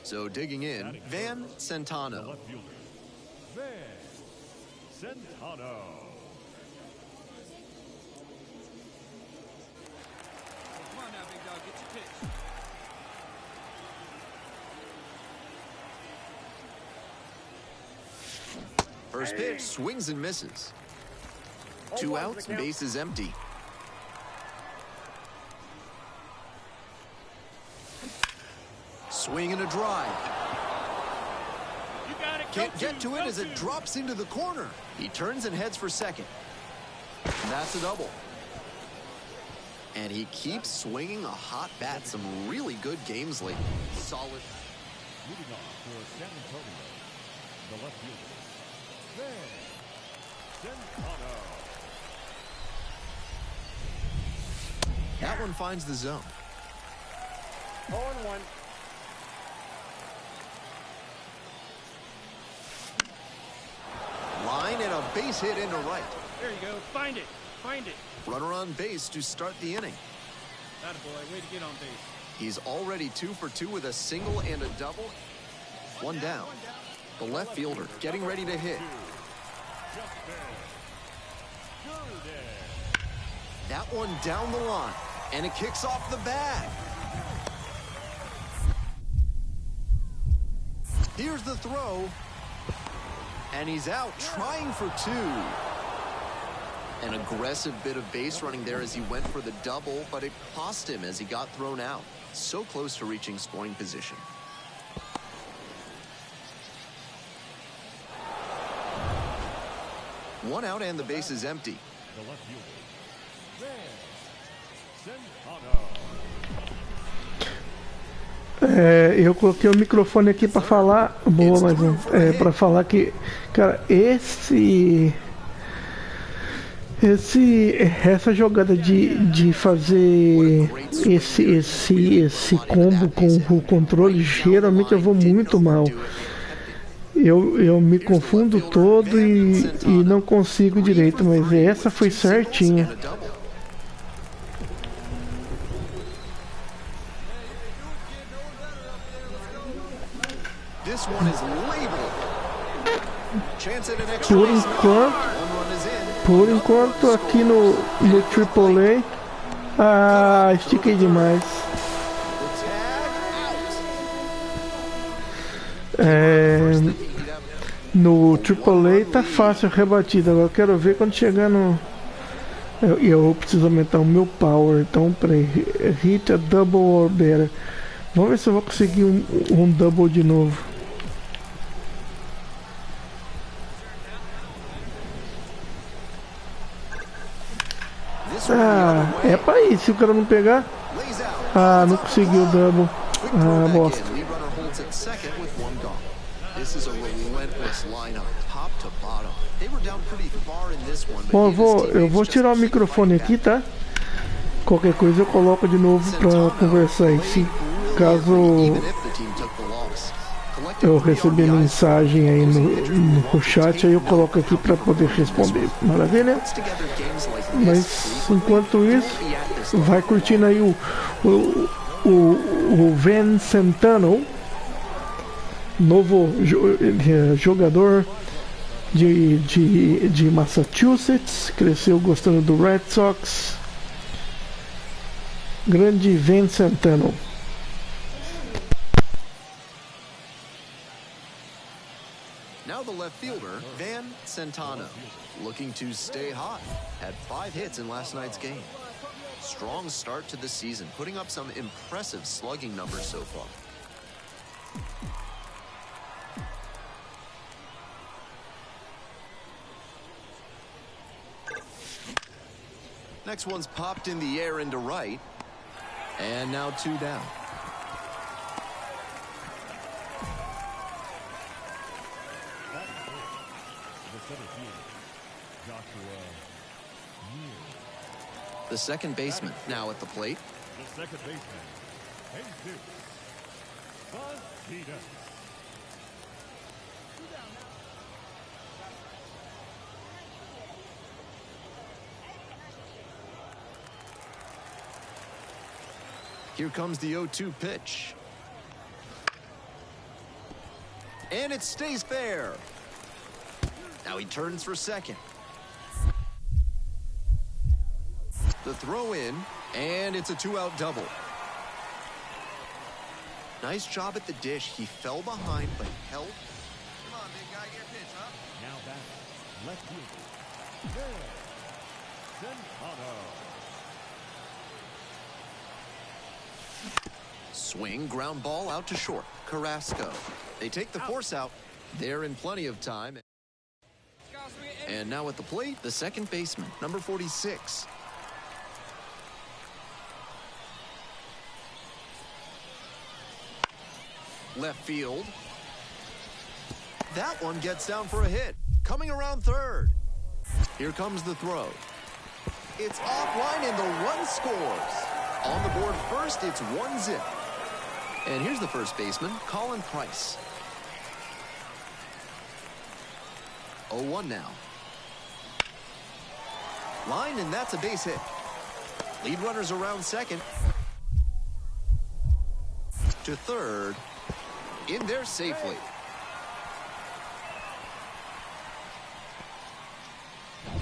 So digging in, Van Centano. Van Centano. Come on now, big dog, get your pitch. First pitch, swings and misses. 2 outs, base is empty. Swing and a drive. You got it. Can't get to it as it drops into the corner. He turns and heads for second. And that's a double. And he keeps swinging a hot bat. Some really good games lately. Solid. Moving on for San Antonio, the left fielder, Van Centano. That one finds the zone. 0-1. Line and a base hit into right. There you go. Find it. Find it. Runner on base to start the inning. Attaboy. Way to get on base. He's already 2 for 2 with a single and a double. One down. The left fielder getting ready to hit. That one down the line. And it kicks off the bag. Here's the throw. And he's out trying for 2. An aggressive bit of base running there as he went for the double, but it cost him as he got thrown out. So close to reaching scoring position. One out and the base is empty. The left fielder, Van Centano. Eu coloquei o microfone aqui para falar, boa, mais um, para falar que, cara, essa jogada de fazer esse combo com o controle, geralmente eu vou muito mal. Eu me confundo todo e não consigo direito, mas essa foi certinha. Por enquanto aqui no AAA, estiquei demais. No AAA tá fácil a rebatida. Agora eu quero ver quando chegar no... Eu preciso aumentar o meu power. Então, peraí. Hit a double or better. Vamos ver se eu vou conseguir um double de novo. É pra ir. Se o cara não pegar... não conseguiu o double. Bosta. Bom, eu vou tirar o microfone aqui, tá? Qualquer coisa eu coloco de novo pra conversar aí. Se caso eu receber mensagem aí no chat, aí eu coloco aqui pra poder responder. Maravilha? Mas enquanto isso, vai curtindo aí o Van Centano, novo jogador de Massachusetts, cresceu gostando do Red Sox. Grande Van Centano. Now the left fielder, Van Centano, looking to stay hot. Had 5 hits in last night's game. Strong start to the season, putting up some impressive slugging numbers so far. Next one's popped in the air into right. And now 2 down. The second baseman now at the plate. The second baseman, Jesus. Here comes the 0-2 pitch. And it stays fair. Now he turns for second. The throw in, and it's a 2-out double. Nice job at the dish. He fell behind, but held. Come on, big guy, get a pitch, huh? Now back, left fielder. Centano. Swing, ground ball out to short. Carrasco. They take the force out. They're in plenty of time. And now at the plate, the second baseman, number 46. Left field. That one gets down for a hit. Coming around third. Here comes the throw. It's offline and the run scores. On the board first, it's 1-0. And here's the first baseman, Colin Price. 0-1 now. Line, and that's a base hit. Lead runners around second. To third. In there safely. All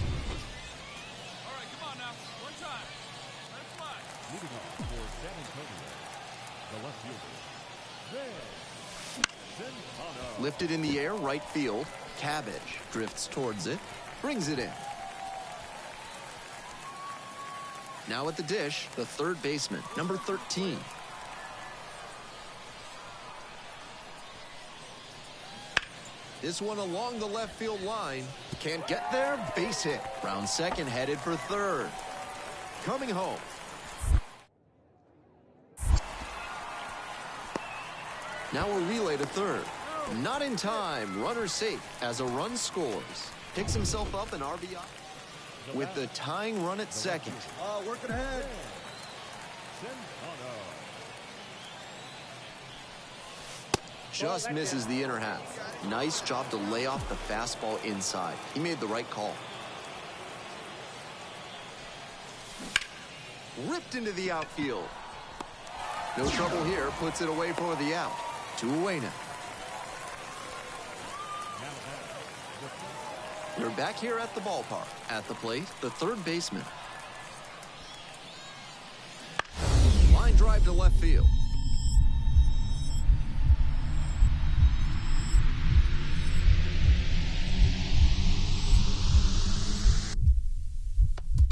right, come on now. One time. Let it fly. Moving on for San Antonio, the left fielder. Centano. Lifted in the air, right field. Cabbage drifts towards it. Brings it in. Now at the dish, the third baseman, number 13. This one along the left field line. Can't get there. Base hit. Round second, headed for third. Coming home. Now a relay to third. Not in time. Runner safe as a run scores. Picks himself up an RBI with the tying run at second. Working ahead. Centano. Just misses the inner half. Nice job to lay off the fastball inside. He made the right call. Ripped into the outfield. No trouble here. Puts it away for the out. 2 away now. We're back here at the ballpark. At the plate, the third baseman. Line drive to left field.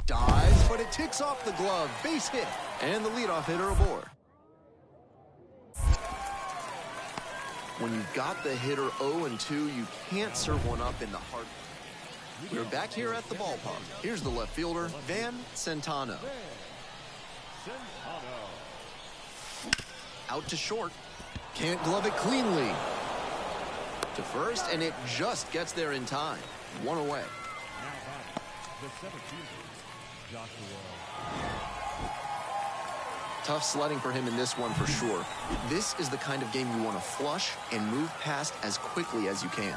Dives, but it ticks off the glove. Base hit. And the leadoff hitter aboard. When you've got the hitter 0-2, you can't serve one up in the heart. We're back here at the ballpark. Here's the left fielder, Van Centano. Out to short. Can't glove it cleanly. To first, and it just gets there in time. 1 away. Now back, the center fielder, Joshua. Tough sledding for him in this one for sure. This is the kind of game you want to flush and move past as quickly as you can.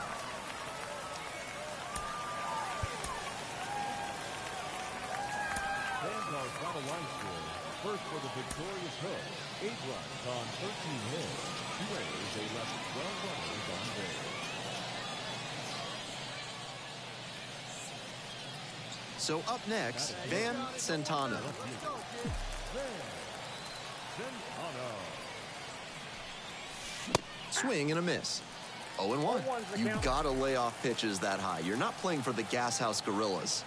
Fans are from a line score. First for the victorious Hook. 8 runs on 13 hits. Rays, they left 12 runners on base. So up next, Van Centano. Swing and a miss. 0-1. You've got to lay off pitches that high. You're not playing for the Gas House Gorillas.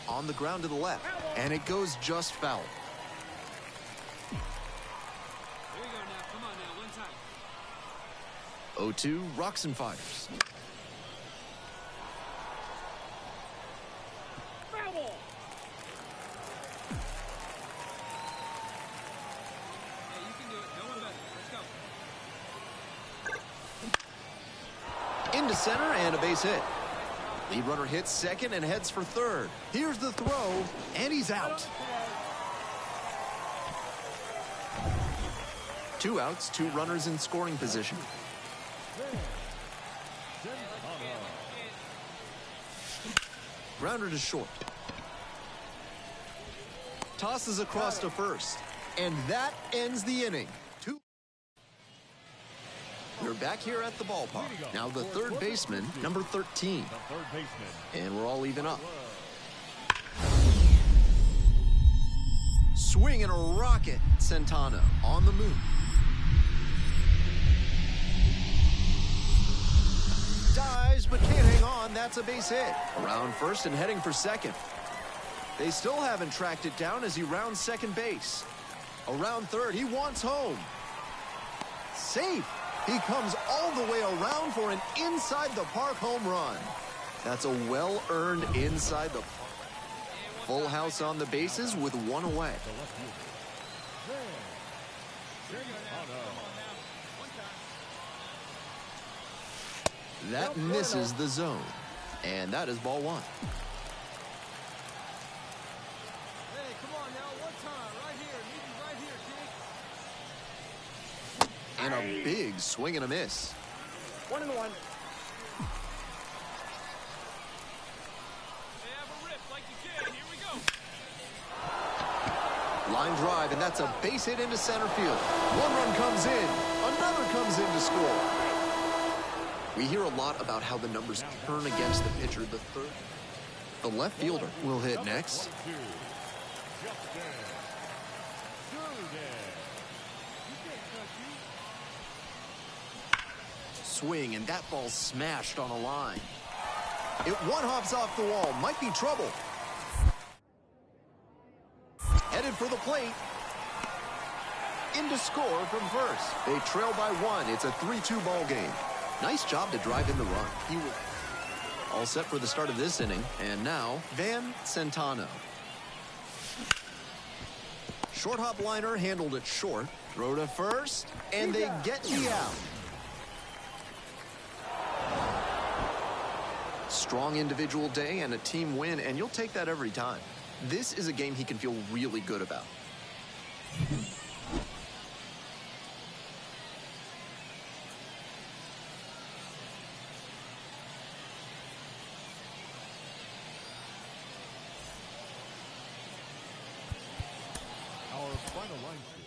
On the ground to the left, and it goes just foul. Here we go now. Come on now. One time. 0-2, rocks and fires. Hey, you can do it. No one better. Let's go. Into center and a base hit. Lead runner hits second and heads for third. Here's the throw, and he's out. 2 outs, 2 runners in scoring position. Grounder to short. Tosses across to first, and that ends the inning. they're back here at the ballpark. Now the third baseman, number 13. The third baseman. And we're all even up. Swing and a rocket. Centano on the move. Dives, but can't hang on. That's a base hit. Around first and heading for second. They still haven't tracked it down as he rounds second base. Around third, he wants home. Safe. He comes all the way around for an inside-the-park home run. That's a well-earned inside the park. Full house on the bases with one away. That misses the zone. And that is ball one. Hey, come on now, one time, right here, And a big swing and a miss. 1-1. Hey, have a rip like you can. Here we go. Line drive, and that's a base hit into center field. One run comes in. Another comes in to score. We hear a lot about how the numbers turn against the pitcher. The left fielder will hit next. Swing, and that ball's smashed on a line. It one hops off the wall. Might be trouble. Headed for the plate. In to score from first. They trail by one. It's a 3-2 ball game. Nice job to drive in the run. He will all set for the start of this inning. And now, Van Centano. Short hop liner handled it short. Throw to first, and they get the out. Strong individual day and a team win, and you'll take that every time. This is a game he can feel really good about. Our final line score.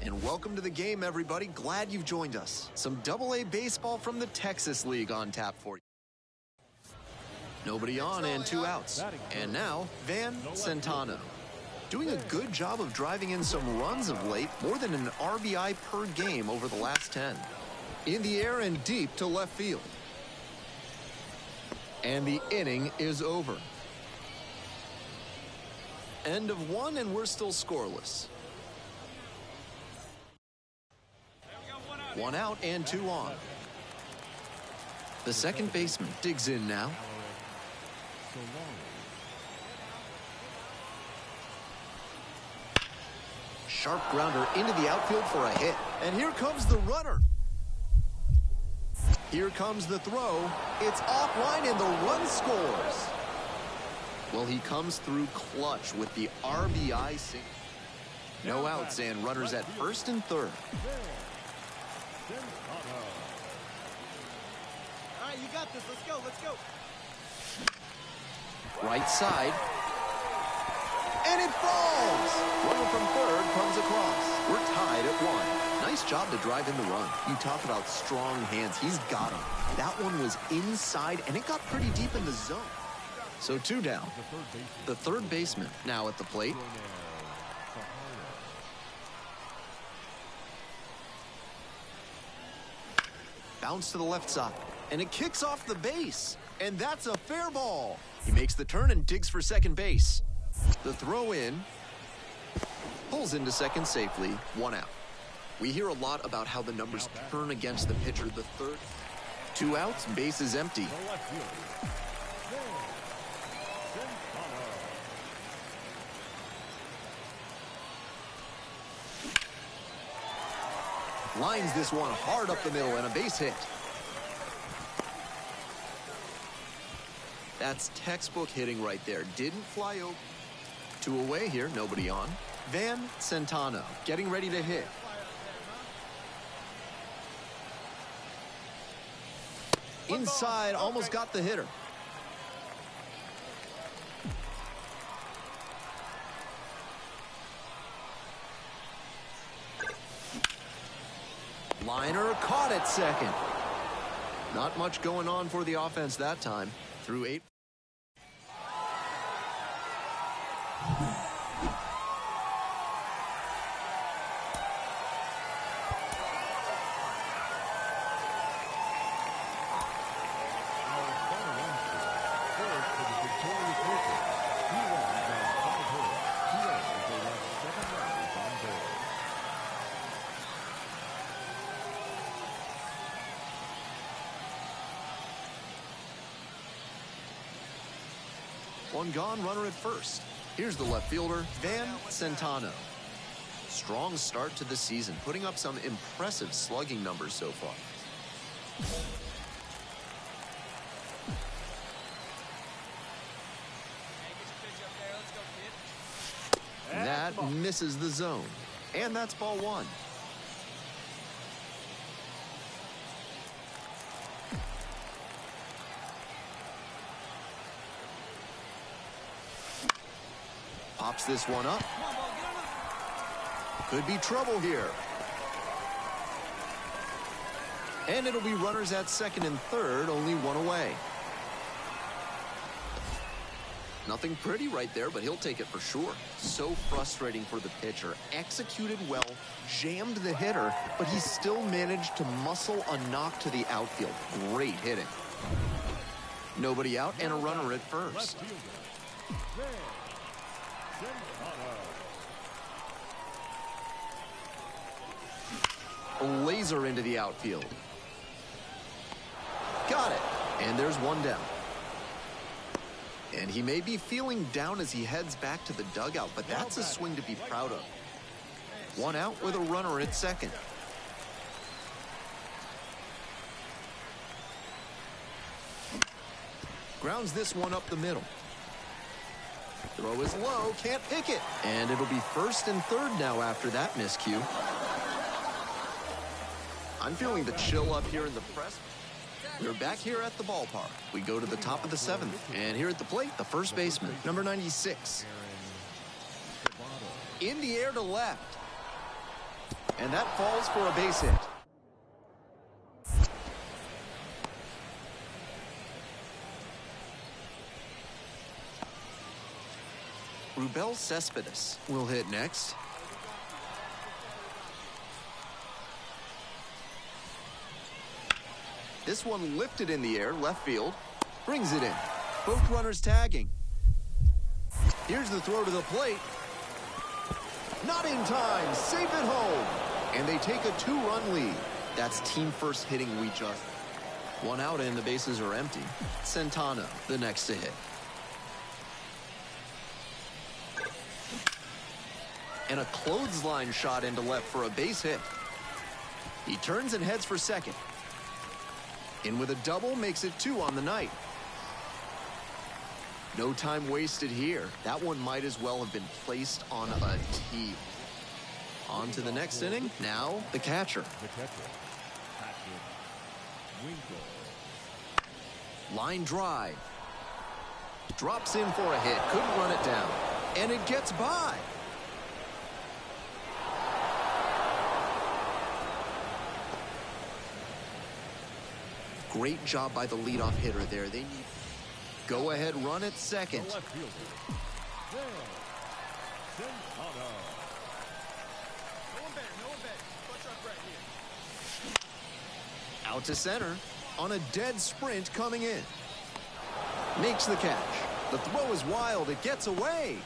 And welcome to the game, everybody. Glad you've joined us. Some AA baseball from the Texas League on tap for you. Nobody on and 2 outs. And now, Van Centano. Doing a good job of driving in some runs of late, more than an RBI per game over the last 10. In the air and deep to left field. And the inning is over. End of 1, and we're still scoreless. 1 out and 2 on. The second baseman digs in now. Sharp grounder into the outfield for a hit. And here comes the runner. Here comes the throw. It's offline and the run scores. Well, he comes through clutch with the RBI single. No outs and runners at first and third. All right, you got this. Let's go. Let's go. Right side. And it falls! Runner from third comes across. We're tied at 1. Nice job to drive in the run. You talk about strong hands. He's got them. That one was inside, and it got pretty deep in the zone. So 2 down. The third baseman now at the plate. Bounce to the left side. And it kicks off the base. And that's a fair ball. He makes the turn and digs for second base. The throw in. Pulls into second safely. 1 out. We hear a lot about how the numbers turn against the pitcher. The third. 2 outs, base is empty. Lines this one hard up the middle and a base hit. That's textbook hitting right there. Didn't fly over. 2 away here, nobody on. Van Centano getting ready to hit. Inside, almost got the hitter. Liner caught at second. Not much going on for the offense that time. Through 8. One gone, runner at first. Here's the left fielder, Van Centano. Strong start to the season, putting up some impressive slugging numbers so far. That misses the zone. And that's ball 1. Pops this one up. Could be trouble here. And it'll be runners at second and third, only one away. Nothing pretty right there, but he'll take it for sure. So frustrating for the pitcher. Executed well, jammed the hitter, but he still managed to muscle a knock to the outfield. Great hitting. Nobody out and a runner at first. Left fielder, Van Centano. A laser into the outfield. Got it. And there's one down. And he may be feeling down as he heads back to the dugout, but that's a swing to be proud of. One out with a runner at second. Grounds this one up the middle. Throw is low, can't pick it. And it'll be first and third now after that miscue. I'm feeling the chill up here in the press. We're back here at the ballpark. We go to the top of the seventh. And here at the plate, the first baseman, number 96. In the air to left. And that falls for a base hit. Rubel Cespedes will hit next. This one lifted in the air, left field. Brings it in. Both runners tagging. Here's the throw to the plate. Not in time. Safe at home. And they take a 2-run lead. That's team first hitting we just. One out and the bases are empty. Centano, the next to hit. And a clothesline shot into left for a base hit. He turns and heads for second. In with a double, makes it 2 on the night. No time wasted here. That one might as well have been placed on a tee. On to the next inning. Now, the catcher. Line drive. Drops in for a hit. Couldn't run it down. And it gets by. Great job by the leadoff hitter there. They need go ahead run at second. The left fielder, Van Centano. No one better. Clutch up right here. Out to center on a dead sprint coming in. Makes the catch. The throw is wild. It gets away.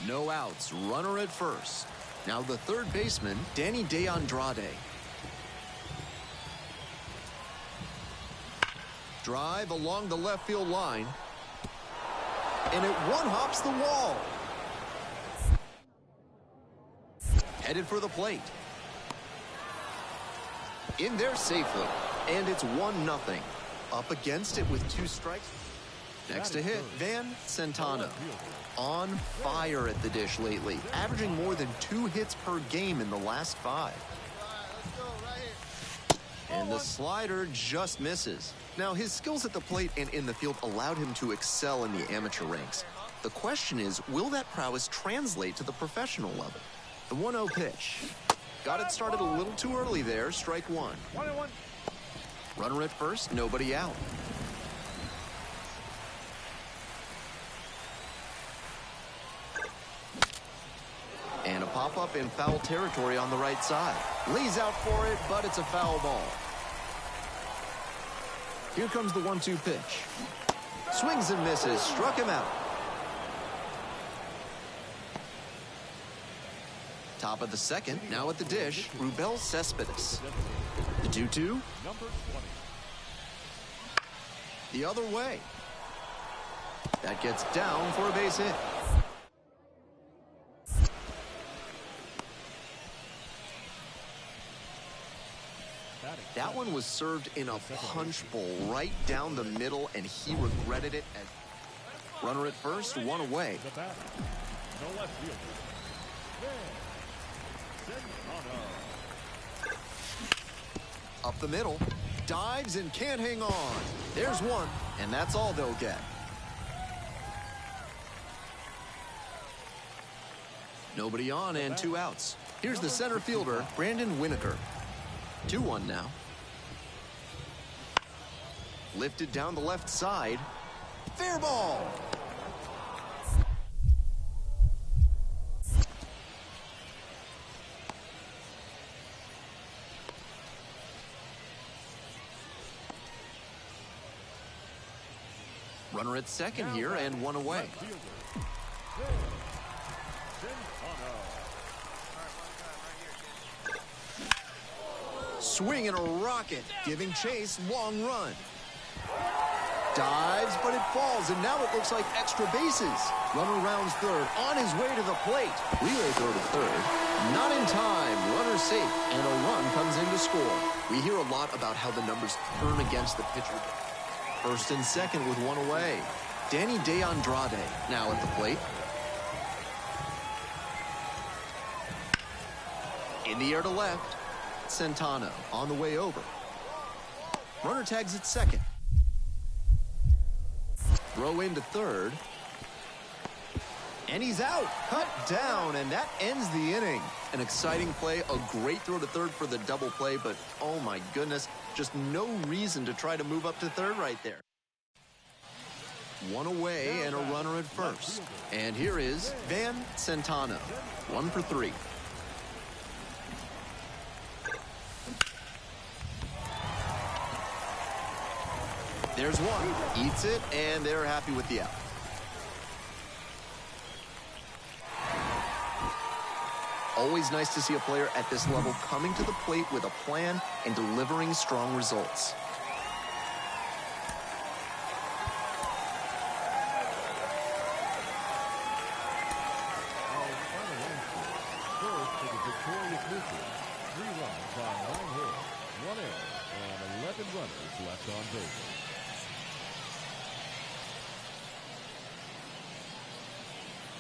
No outs, runner at first. Now the third baseman, Danny De Andrade. Drive along the left field line. And it one-hops the wall. Headed for the plate. In there safely. And it's 1-0. Up against it with 2 strikes. Next to hit, Van Centano. On fire at the dish lately, averaging more than 2 hits per game in the last 5. Let's go right here. And the slider just misses. Now, his skills at the plate and in the field allowed him to excel in the amateur ranks. The question is, will that prowess translate to the professional level? The 1-0 pitch. Got it started a little too early there, strike 1. 1-1. Runner at first, nobody out. And a pop-up in foul territory on the right side. Lays out for it, but it's a foul ball. Here comes the 1-2 pitch. Swings and misses, struck him out. Top of the second, now at the dish, Rubel Cespedes. The 2-2. Number 20. The other way. That gets down for a base hit. That one was served in a punch bowl right down the middle, and he regretted it. Runner at first, one away. The batter, the left fielder, Van Centano. Up the middle, dives and can't hang on. There's one, and that's all they'll get. Nobody on and 2 outs. Here's the center fielder, Brandon Winokur. 2-1 now. Lifted down the left side. Fair ball. Runner at second here and 1 away. Swing and a rocket, giving chase, long run. Dives, but it falls, and now it looks like extra bases. Runner rounds third, on his way to the plate. Relay throw to third. Not in time, runner safe, and a run comes in to score. We hear a lot about how the numbers turn against the pitcher. First and second with 1 away. Danny De Andrade now at the plate. In the air to left. Centano on the way over. Runner tags at second. Throw into third. And he's out. Cut down, and that ends the inning. An exciting play, a great throw to third for the double play, but oh my goodness, just no reason to try to move up to third right there. 1 away and a runner at first. And here is Van Centano, 1 for 3. There's one. Eats it, and they're happy with the out. Always nice to see a player at this level coming to the plate with a plan and delivering strong results. Our final inning score, first for the victorious Lucas, 3 runs on 9 hits, 1 error, and 11 runners left on base.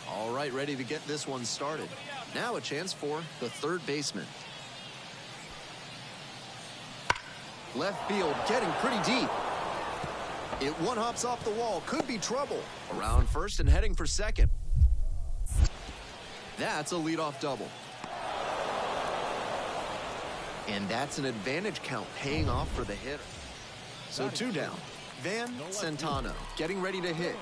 All right, ready to get this one started. Now a chance for the third baseman. Left field getting pretty deep. It one hops off the wall, could be trouble. Around first and heading for second. That's a leadoff double. And that's an advantage count paying off for the hitter. So 2 down. Van Centano getting ready to hit.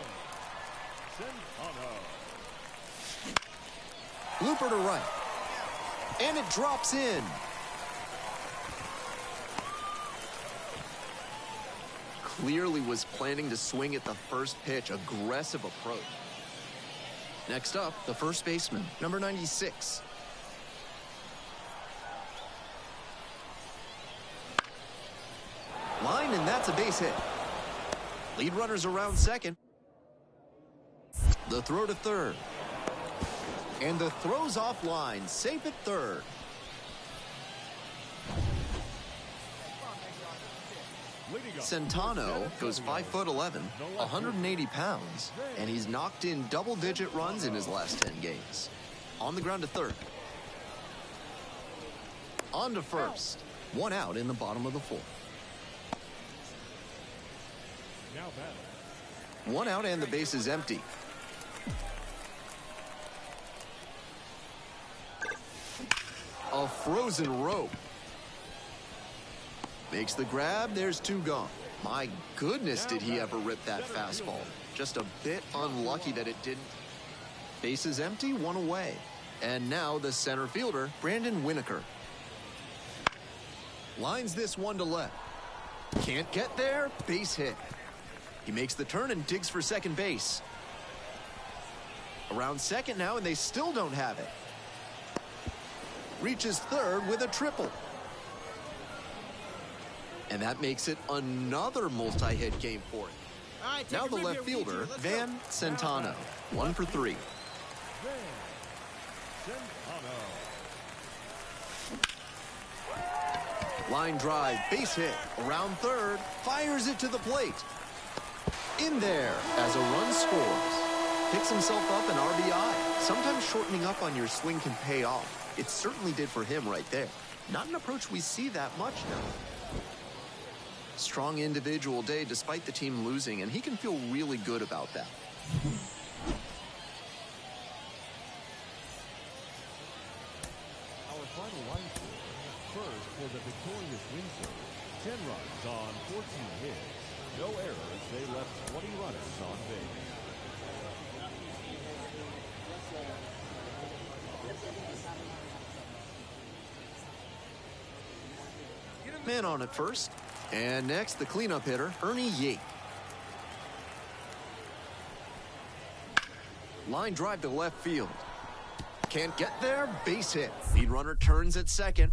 Looper to right. And it drops in. Clearly was planning to swing at the first pitch. Aggressive approach. Next up, the first baseman, number 96. Line, and that's a base hit. Lead runners around second. The throw to third. And the throw's offline, safe at third. Centano goes 5'11", 180 pounds, and he's knocked in double-digit runs in his last 10 games. On the ground to third. On to first. 1 out in the bottom of the 4th. 1 out and the base is empty. A frozen rope. Makes the grab, there's 2 gone. My goodness, did he ever rip that fastball. Just a bit unlucky that it didn't. Base is empty, 1 away. And now the center fielder, Brandon Winokur. Lines this one to left. Can't get there, base hit. He makes the turn and digs for second base. Around second now, and they still don't have it. Reaches third with a triple. And that makes it another multi-hit game for him. Right, now the left fielder, Van Centano, 1 for 3. Line drive, base hit, around third, fires it to the plate. In there as a run scores. Picks himself up an RBI. Sometimes shortening up on your swing can pay off. It certainly did for him right there. Not an approach we see that much now. Strong individual day despite the team losing, and he can feel really good about that. Our final line score, first for the victorious Windsor, 10 runs on 14 hits. No errors, they left 20 runners on base. Man on at first. And next, the cleanup hitter, Ernie Yates. Line drive to left field. Can't get there, base hit. Lead runner turns at second.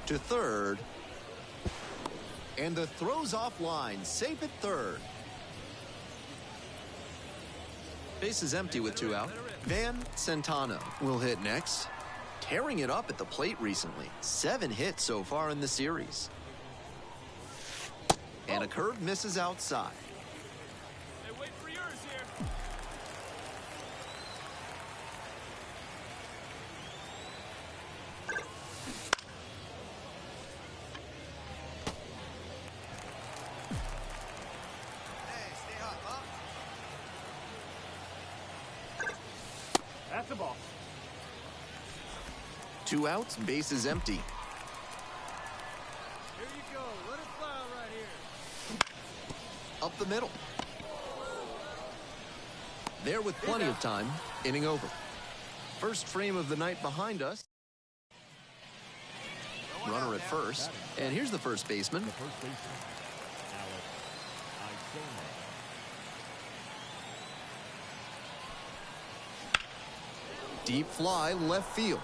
To third. And the throw's offline, safe at third. Base is empty with 2 out. Van Centano will hit next. Tearing it up at the plate recently. 7 hits so far in the series. And a curve misses outside. Hey, wait for yours here. Hey, stay hot, huh? That's a ball. 2 outs, base is empty. Here you go. Let it fly out right here. Up the middle. There with plenty of time, inning over. First frame of the night behind us. Runner at first, and here's the first baseman. The first baseman, insano. Deep fly, left field.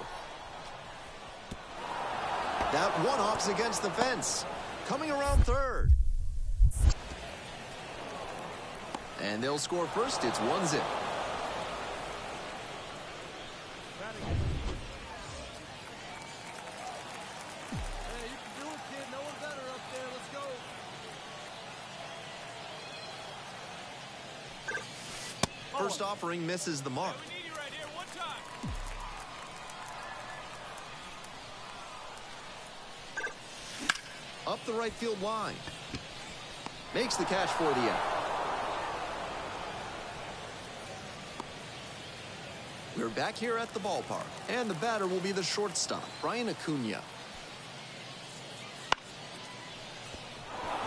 That one-off's against the fence. Coming around third. And they'll score first. It's 1-0. Hey, you can do it, kid. No one better up there. Let's go. First offering misses the mark. We need you right here. One time. Up the right field line. Makes the catch for the out. We're back here at the ballpark, and the batter will be the shortstop, Brian Acuna.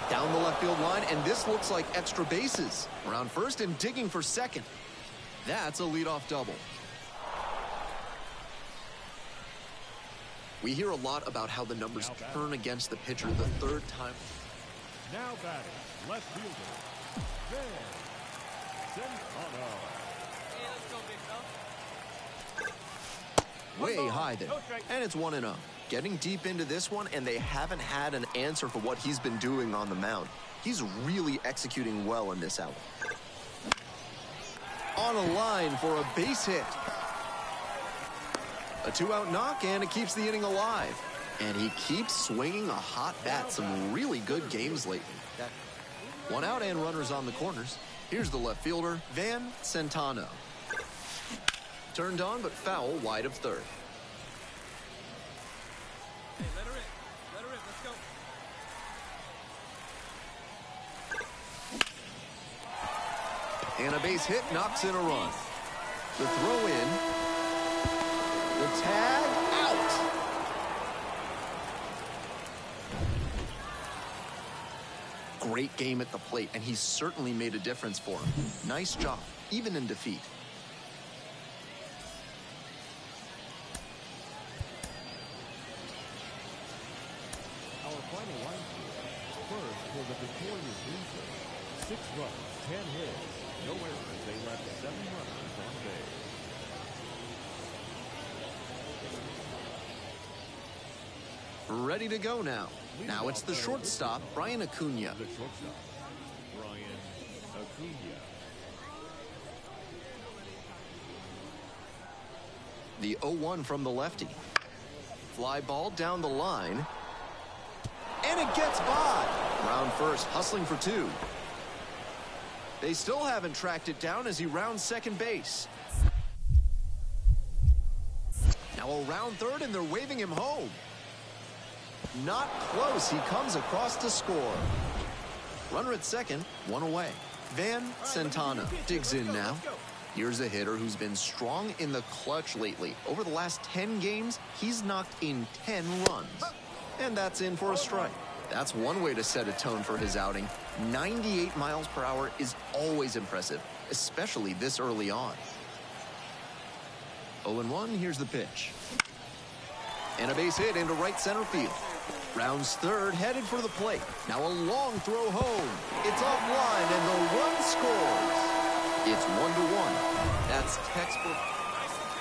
Down the left field line, and this looks like extra bases. Around first and digging for second. That's a leadoff double. We hear a lot about how the numbers turn against the pitcher the third time. Now batting, left fielder, Van Centano. Hey, let's go, big fella. Way high there. And it's 1-0. Getting deep into this one, and they haven't had an answer for what he's been doing on the mound. He's really executing well in this out. On a line for a base hit. A 2-out knock, and it keeps the inning alive. And he keeps swinging a hot bat. Some really good games lately. 1 out and runners on the corners. Here's the left fielder, Van Centano. Turned on, but foul wide of third. Hey, let her in. Let her in. Let's go. And a base hit knocks in a run. The throw in. The tag out. Great game at the plate, and he's certainly made a difference for him. Nice job, even in defeat. Our final line score, first for the victorious Windsor, 6 runs, 10 hits, no errors, they left 7 runners on base. Ready to go now. Now it's the shortstop, Brian Acuna. The shortstop, Brian Acuna. The 0-1 from the lefty. Fly ball down the line. And it gets by. Round first, hustling for two. They still haven't tracked it down as he rounds second base. Now around third, and they're waving him home. Not close. He comes across to score. Runner at second, one away. Van Centano digs in now. Here's a hitter who's been strong in the clutch lately. Over the last 10 games, he's knocked in 10 runs. And that's in for a strike. That's one way to set a tone for his outing. 98 miles per hour is always impressive, especially this early on. 0-1, here's the pitch. And a base hit into right center field. Rounds third, headed for the plate. Now a long throw home. It's offline, and the run scores. It's 1-1. That's textbook.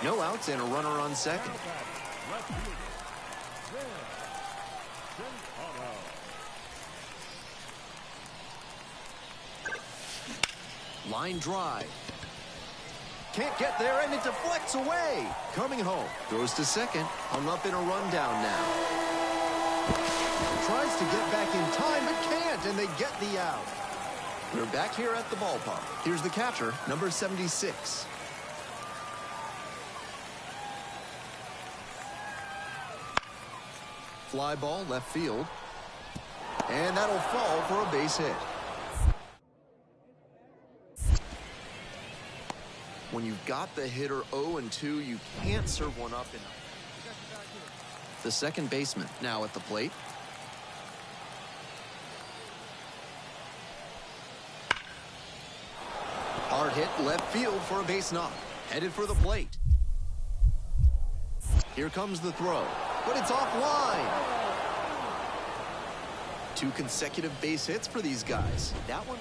No outs and a runner on second. Line drive. Can't get there, and it deflects away. Coming home. Goes to second. Hung up in a rundown now. Tries to get back in time, but can't, and they get the out. We're back here at the ballpark. Here's the catcher, number 76. Fly ball, left field. And that'll fall for a base hit. When you've got the hitter 0-2, you can't serve one up. The second baseman now at the plate. Hard hit left field for a base knock. Headed for the plate. Here comes the throw, but it's offline. 2 consecutive base hits for these guys. That one.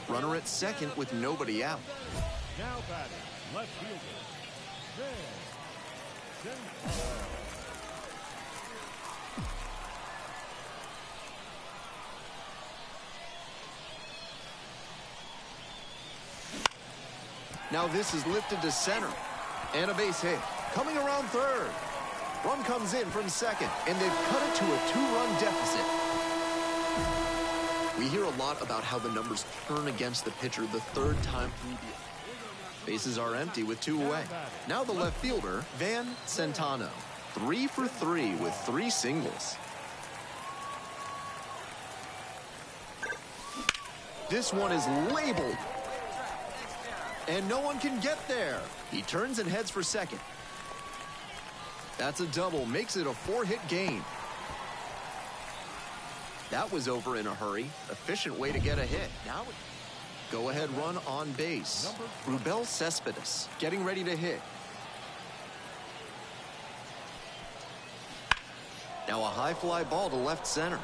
Runner at second with nobody out. Now batting, left fielder, Van Centano. Now this is lifted to center. And a base hit. Coming around third. Run comes in from second, and they've cut it to a 2-run deficit. We hear a lot about how the numbers turn against the pitcher the third time through the... Bases are empty with 2 away. Now the left fielder, Van Centano. 3 for 3 with 3 singles. This one is labeled. And no one can get there. He turns and heads for second. That's a double, makes it a 4-hit game. That was over in a hurry. Efficient way to get a hit. Now go-ahead run on base. Rubel Cespedes getting ready to hit. Now a high fly ball to left center.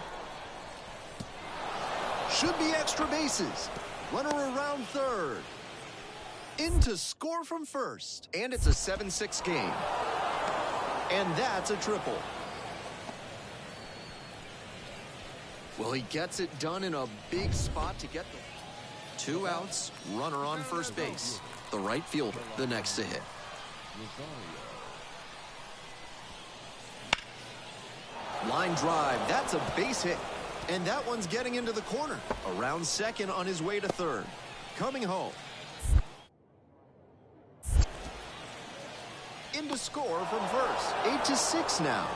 Should be extra bases. Runner around third. In to score from first. And it's a 7-6 game. And that's a triple. Well, he gets it done in a big spot to get the... 2 outs, runner on first base. The right fielder, the next to hit. Line drive, that's a base hit. And that one's getting into the corner. Around second on his way to third. Coming home. In to score from first. 8-6 now.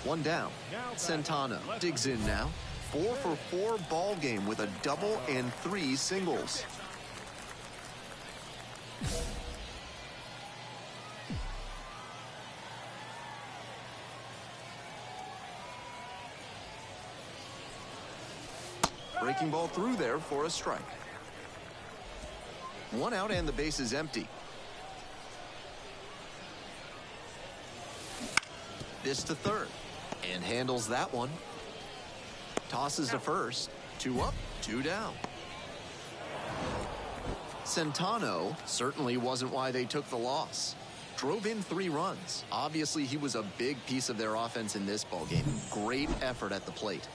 1 down. Centano digs in now. 4 for 4 ball game with a double and 3 singles. Breaking ball through there for a strike. 1 out and the base is empty. This to third and handles that one. Tosses to first. 2 up, 2 down. Centano certainly wasn't why they took the loss. Drove in 3 runs. Obviously, he was a big piece of their offense in this ballgame. Great effort at the plate.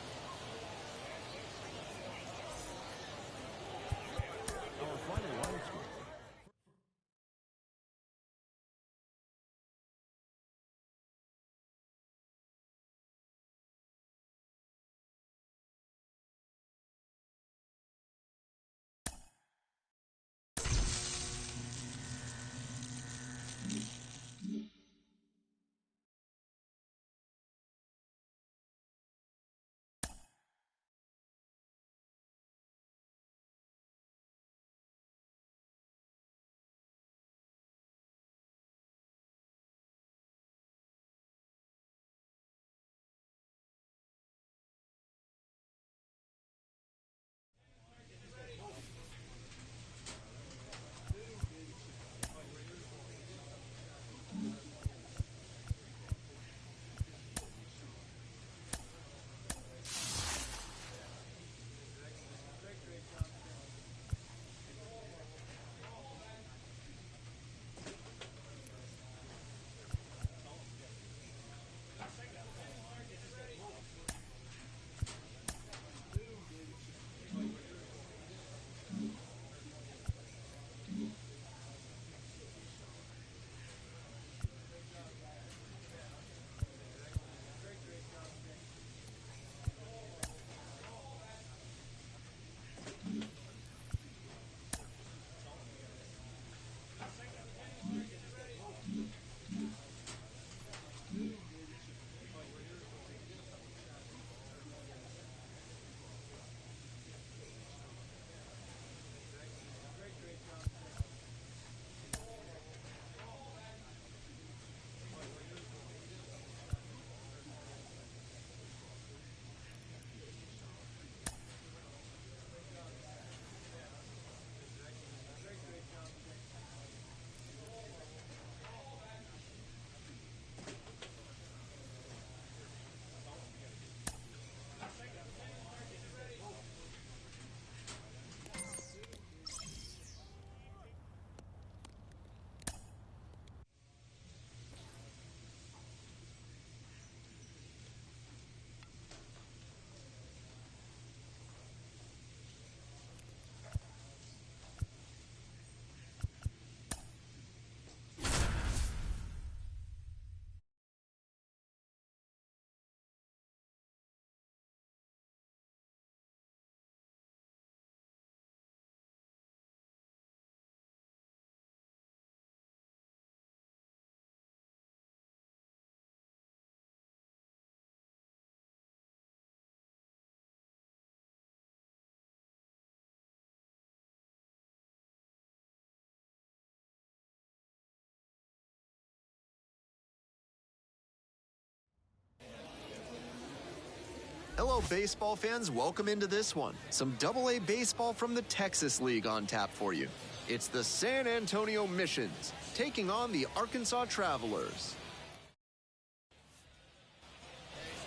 Hello, baseball fans. Welcome into this one. Some AA baseball from the Texas League on tap for you. It's the San Antonio Missions taking on the Arkansas Travelers.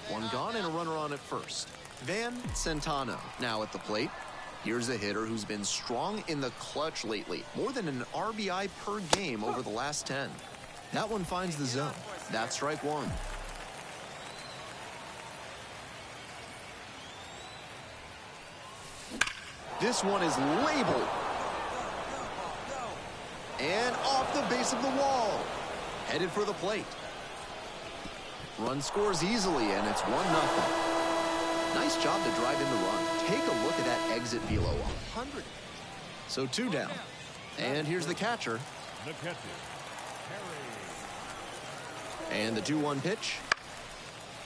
One gone and a runner on at first. Van Centano now at the plate. Here's a hitter who's been strong in the clutch lately. More than an RBI per game over the last 10. That one finds the zone. That's strike one. This one is labeled. And off the base of the wall. Headed for the plate. Run scores easily, and it's 1-0. Nice job to drive in the run. Take a look at that exit velo. 100. So 2 down. And here's the catcher. The catcher, Harry. And the 2-1 pitch.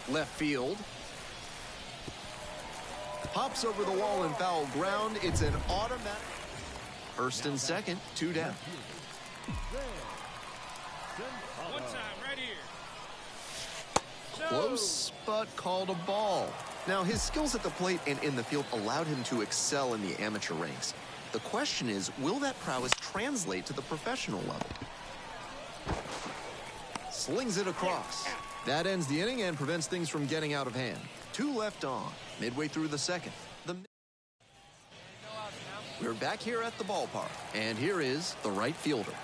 Left field. Pops over the wall and foul ground. It's an automatic. First and second, 2 down. One time, right here. Close, but called a ball. Now, his skills at the plate and in the field allowed him to excel in the amateur ranks. The question is, will that prowess translate to the professional level? Slings it across. That ends the inning and prevents things from getting out of hand. 2 left on, midway through the second. We're back here at the ballpark, and here is the right fielder.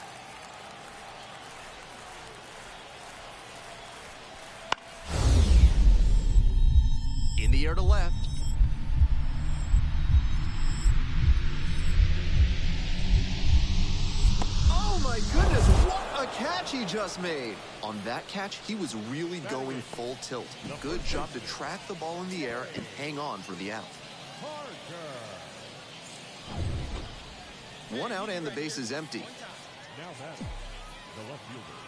In the air to left. Oh my goodness, what a catch he just made. On that catch, he was really going full tilt. Good job to track the ball in the air and hang on for the out. 1 out and the base is empty. Now that the left fielder,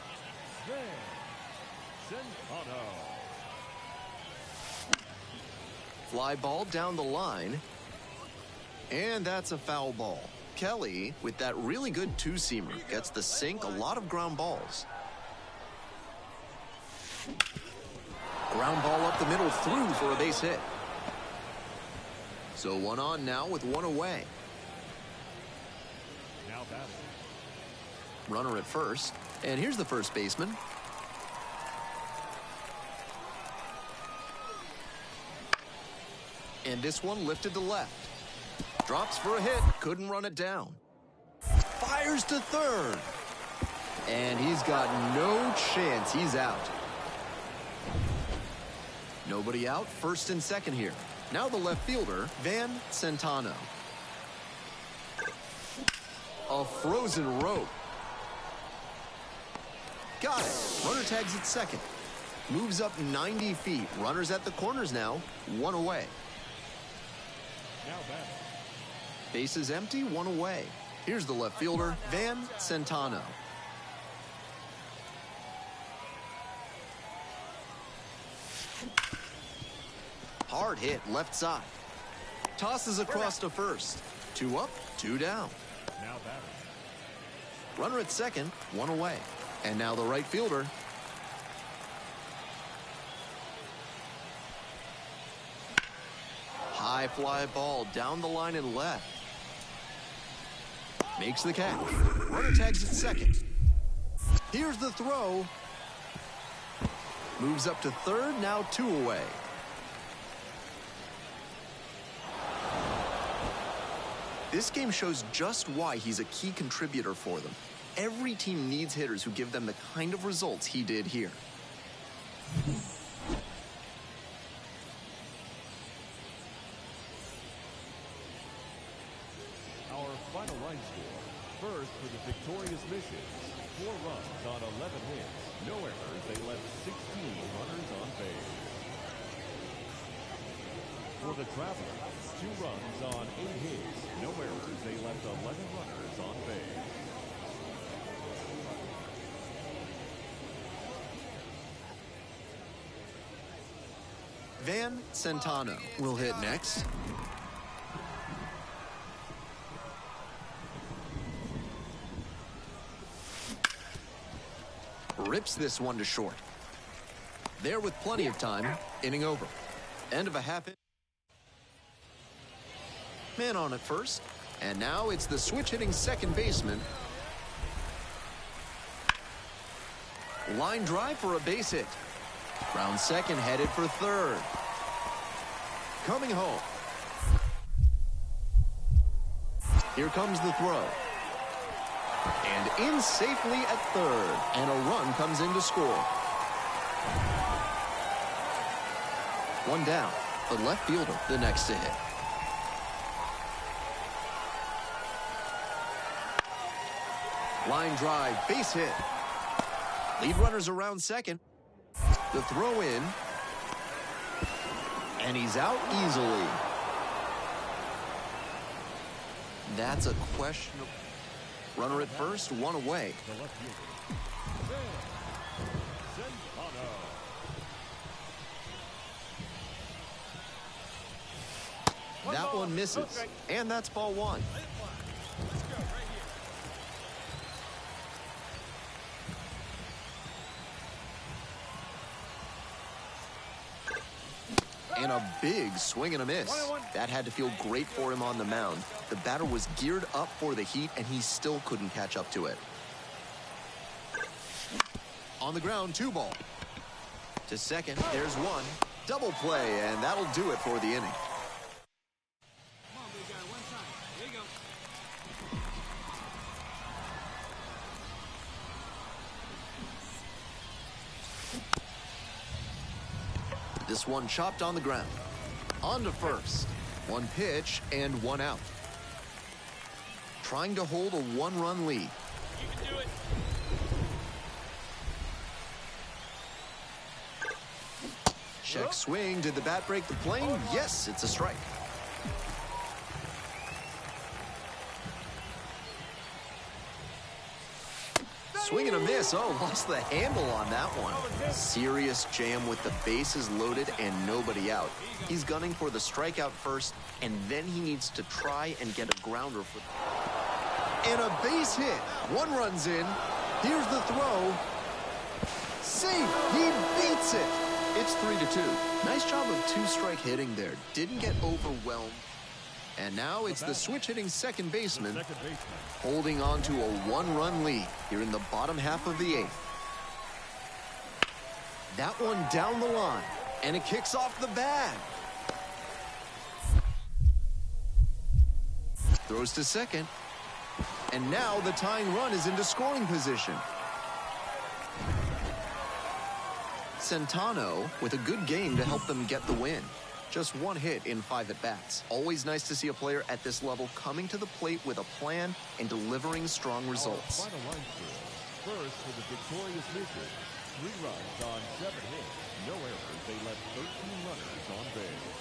Van Centano. Fly ball down the line. And that's a foul ball. Kelly, with that really good 2-seamer, gets the sink, a lot of ground balls. Ground ball up the middle, through for a base hit. So 1 on now with 1 away. Now batting. Runner at first. And here's the first baseman. And this one lifted to left. Drops for a hit. Couldn't run it down. Fires to third. And he's got no chance. He's out. Nobody out. First and second here. Now the left fielder, Van Centano. A frozen rope. Got it. Runner tags at second. Moves up 90 feet. Runners at the corners now. 1 away. Now batting. Base is empty, 1 away. Here's the left fielder, Van Centano. Hard hit, left side. Tosses across to first. 2 up, 2 down. Now batting. Runner at second, 1 away. And now the right fielder. High fly ball down the line and left. Makes the catch. Runner tags at second. Here's the throw. Moves up to third, now 2 away. This game shows just why he's a key contributor for them. Every team needs hitters who give them the kind of results he did here. Our final line score. First for the victorious Missions. 4 runs on 11 hits. No errors. They left 16 runners on base. For the Travelers, 2 runs on 8 hits. No errors. They left 11 runners on base. Van Centano will hit next. Rips this one to short. There with plenty of time, inning over. End of a half inning. Man on at first. And now it's the switch-hitting second baseman. Line drive for a base hit. Round second headed for third. Coming home. Here comes the throw. And in safely at third. And a run comes in to score. One down. The left fielder, the next to hit. Line drive, base hit. Lead runners around second. The throw in. And he's out easily. That's a questionable. Runner at first, one away. The left fielder, Van Centano. That one misses. And that's ball one. Let's go, right here. And a big swing and a miss. That had to feel great for him on the mound. The batter was geared up for the heat, and he still couldn't catch up to it. On the ground, 2 ball. To second, there's one. Double play, and that'll do it for the inning. Come on, big guy, one time. There you go. This one chopped on the ground. On to first. One pitch and one out. Trying to hold a 1-run lead. You can do it. Check swing. Did the bat break the plane? Yes, it's a strike. Swing and a miss. Oh, lost the handle on that one. Serious jam with the bases loaded and nobody out. He's gunning for the strikeout first, and then he needs to try and get a grounder for. And a base hit. 1 run's in. Here's the throw. Safe. He beats it. It's 3-2. Nice job of 2-strike hitting there. Didn't get overwhelmed. And now it's the switch-hitting second baseman holding on to a 1-run lead here in the bottom half of the 8th. That one down the line, and it kicks off the bag. Throws to second, and now the tying run is into scoring position. Centano with a good game to help them get the win. Just 1 hit in 5 at-bats. Always nice to see a player at this level coming to the plate with a plan and delivering strong results. Final line score. First for the victorious Misses. 3 runs on 7 hits. No errors. They left 13 runners on base.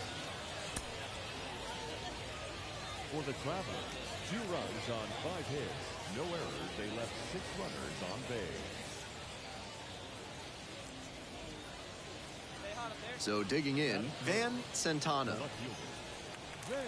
For the Travelers, 2 runs on 5 hits. No errors. They left 6 runners on base. So digging in, Van Centano. Left fielder, Van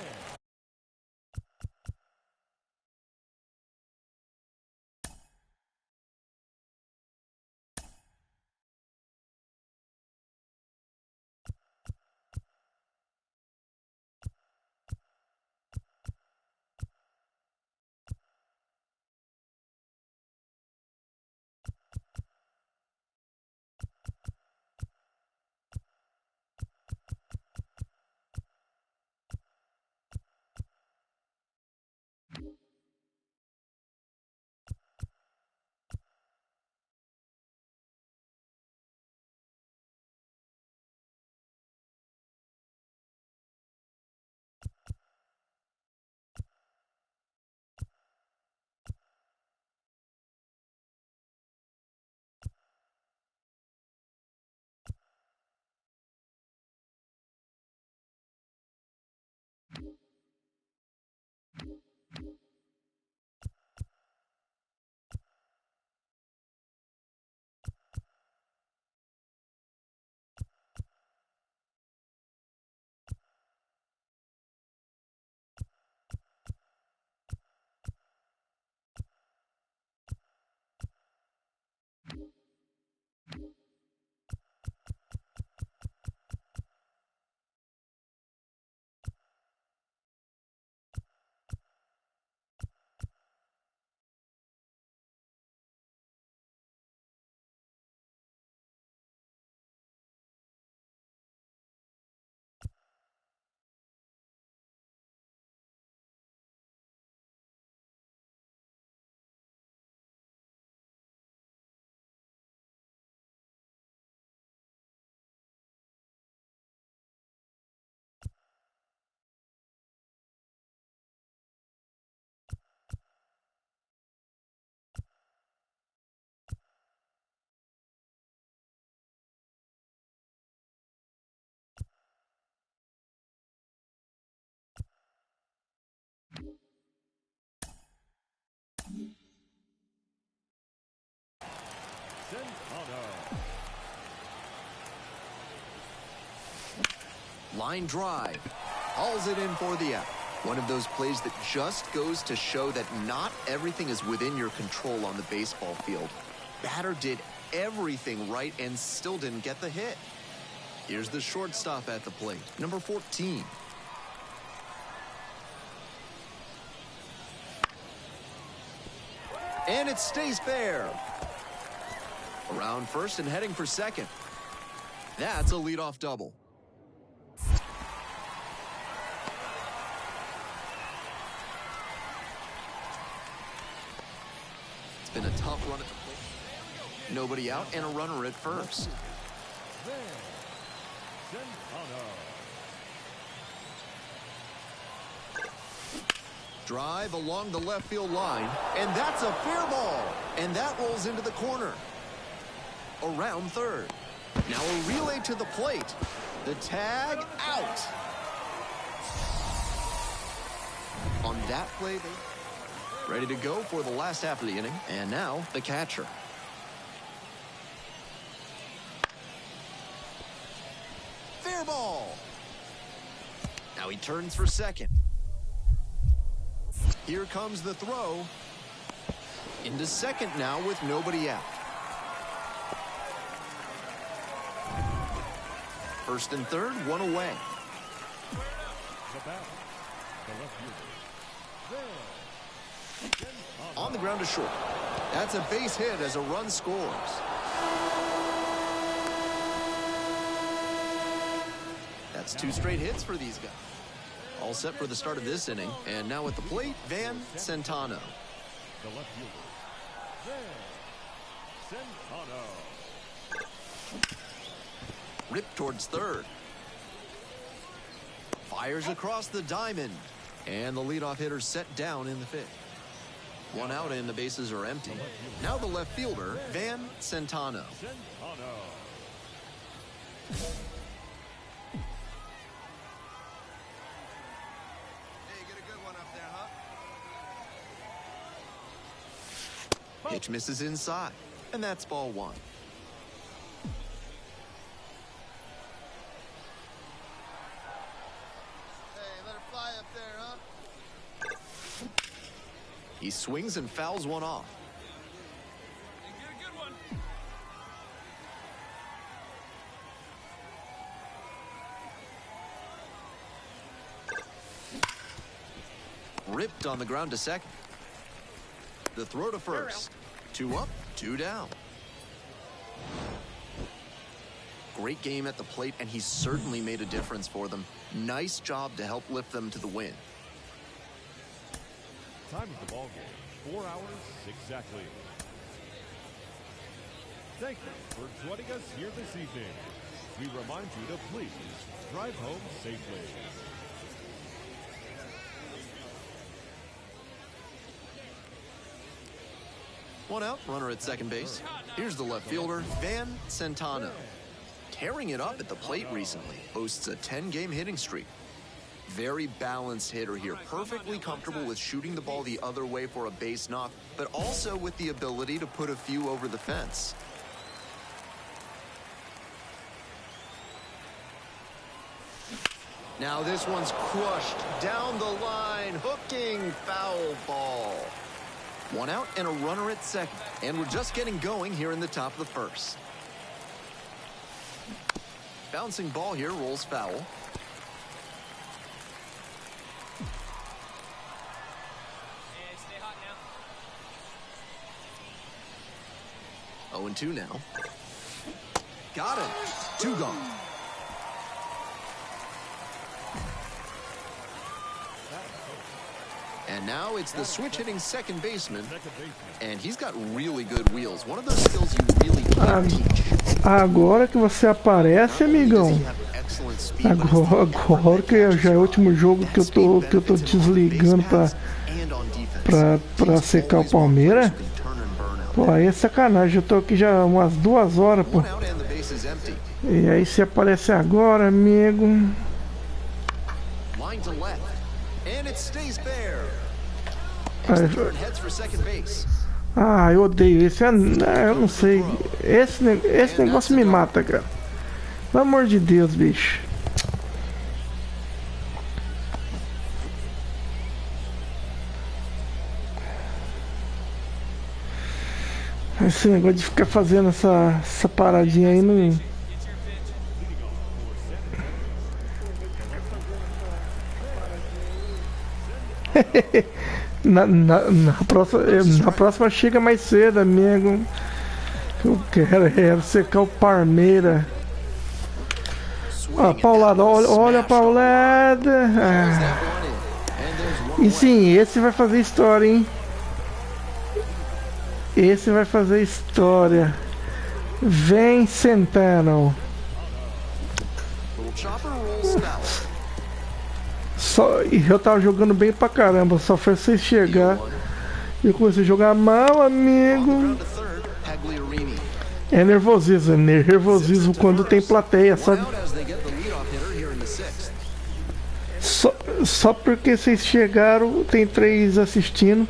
Line drive. Hauls it in for the out. One of those plays that just goes to show that not everything is within your control on the baseball field. Batter did everything right and still didn't get the hit. Here's the shortstop at the plate, number 14. And it stays fair. Around first and heading for second. That's a leadoff double. It's been a tough run at the plate. Nobody out and a runner at first. Drive along the left field line, and that's a fair ball, and that rolls into the corner. Around third. Now a relay to the plate. The tag out. On that play, they ready to go for the last half of the inning, and now the catcher. Fair ball. Now he turns for second. Here comes the throw. Into second now with nobody out. First and third, one away. On the ground to short. That's a base hit as a run scores. That's 2 straight hits for these guys. All set for the start of this inning. And now at the plate, Van Centano. The left fielder, Van Centano. Ripped towards third. Fires across the diamond. And the leadoff hitter set down in the fifth. One out and the bases are empty. Now the left fielder, Van Centano. Pitch misses inside, and that's ball one. Hey, let her fly up there, huh? He swings and fouls one off. You get a good one. Ripped on the ground to second. The throw to first. 2 up, 2 down. Great game at the plate, and he certainly made a difference for them. Nice job to help lift them to the win. Time of the ball game, 4 hours exactly. Thank you for joining us here this evening. We remind you to please drive home safely. One out, runner at second base. Here's the left fielder, Van Centano. Tearing it up at the plate recently, boasts a 10-game hitting streak. Very balanced hitter here, perfectly comfortable with shooting the ball the other way for a base knock, but also with the ability to put a few over the fence. Now this one's crushed down the line, hooking foul ball. One out and a runner at second, and we're just getting going here in the top of the first. Bouncing ball here, rolls foul. Hey, stay hot now. 0-2 now. Got it. 2 gone. And now it's the switch-hitting second baseman, and he's got really good wheels. One of those skills you really can't teach. Agora que você aparece, amigão. Agora que já é o último jogo que eu tô desligando pra secar o Palmeiras. Pô, aí é sacanagem. Eu tô aqui já umas 2 horas, pô. E aí você aparece agora, amigo. Line to left, and it stays fair. Aí, Ah, eu odeio esse. Eu não sei. Esse negócio me mata, cara. Pelo amor de Deus, bicho. Esse negócio de ficar fazendo essa paradinha aí não. Na próxima chega mais cedo, amigo. Eu quero secar o Parmeira. Ó, paulada, olha a paulada. E sim, esse vai fazer história, hein? Esse vai fazer história. Van Centano. Eu tava jogando bem pra caramba, só foi você chegar e eu comecei a jogar mal, amigo. É nervosismo quando tem plateia, sabe? Só porque vocês chegaram, tem 3 assistindo.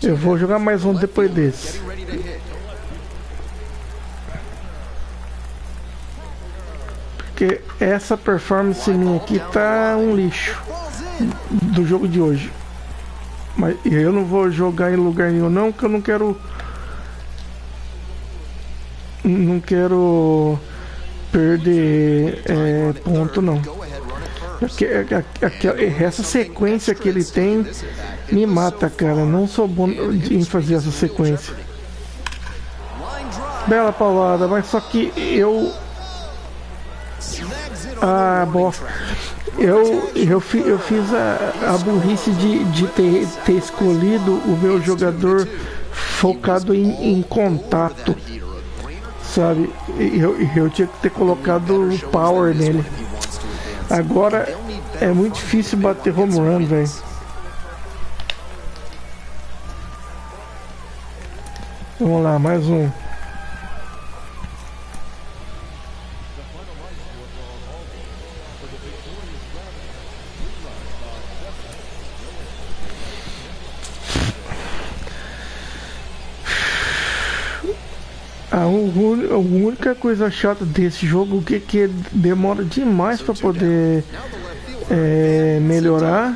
Eu vou jogar mais um depois desse. Porque essa performance minha aqui tá um lixo do jogo de hoje. Mas eu não vou jogar em lugar nenhum não, porque eu não quero perder ponto não. Porque essa sequência que ele tem me mata, cara. Não sou bom em fazer essa sequência. Bela paulada, mas só que eu... Ah, bosta. Eu fiz a burrice de ter escolhido o meu jogador focado em contato, sabe? Eu tinha que ter colocado o power nele. Agora é muito difícil bater home run, velho. Vamos lá, mais um. A única coisa chata desse jogo é que demora demais para poder melhorar.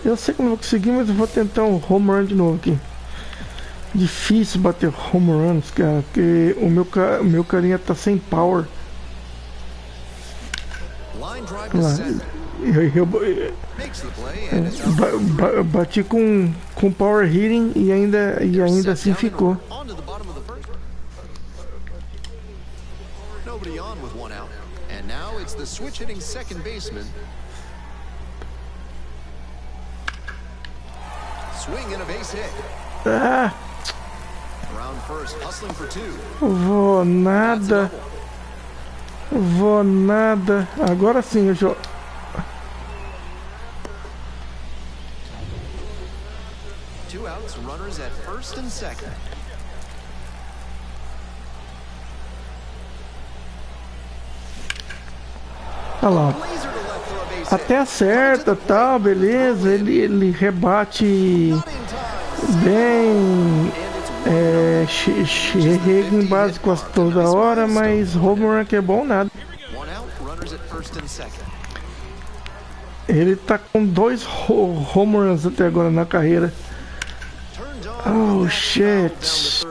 Eu sei que não vou conseguir, mas eu vou tentar um home run de novo aqui. Difícil bater home runs, cara, porque o meu carinha tá sem power. Eu bati com power hitting e ainda assim ficou. Nobody on with 1 out. And now it's the switch hitting second baseman. Swing and a base hit. Around first, hustling for 2. Vou nada. Agora sim eu jogo. Two outs, runners at first and second. Olha lá. Até acerta, tal, beleza. Ele rebate bem. Chega em base quase toda hora, mas home run que é bom nada. Ele tá com 2 home runs até agora na carreira. Oh shit.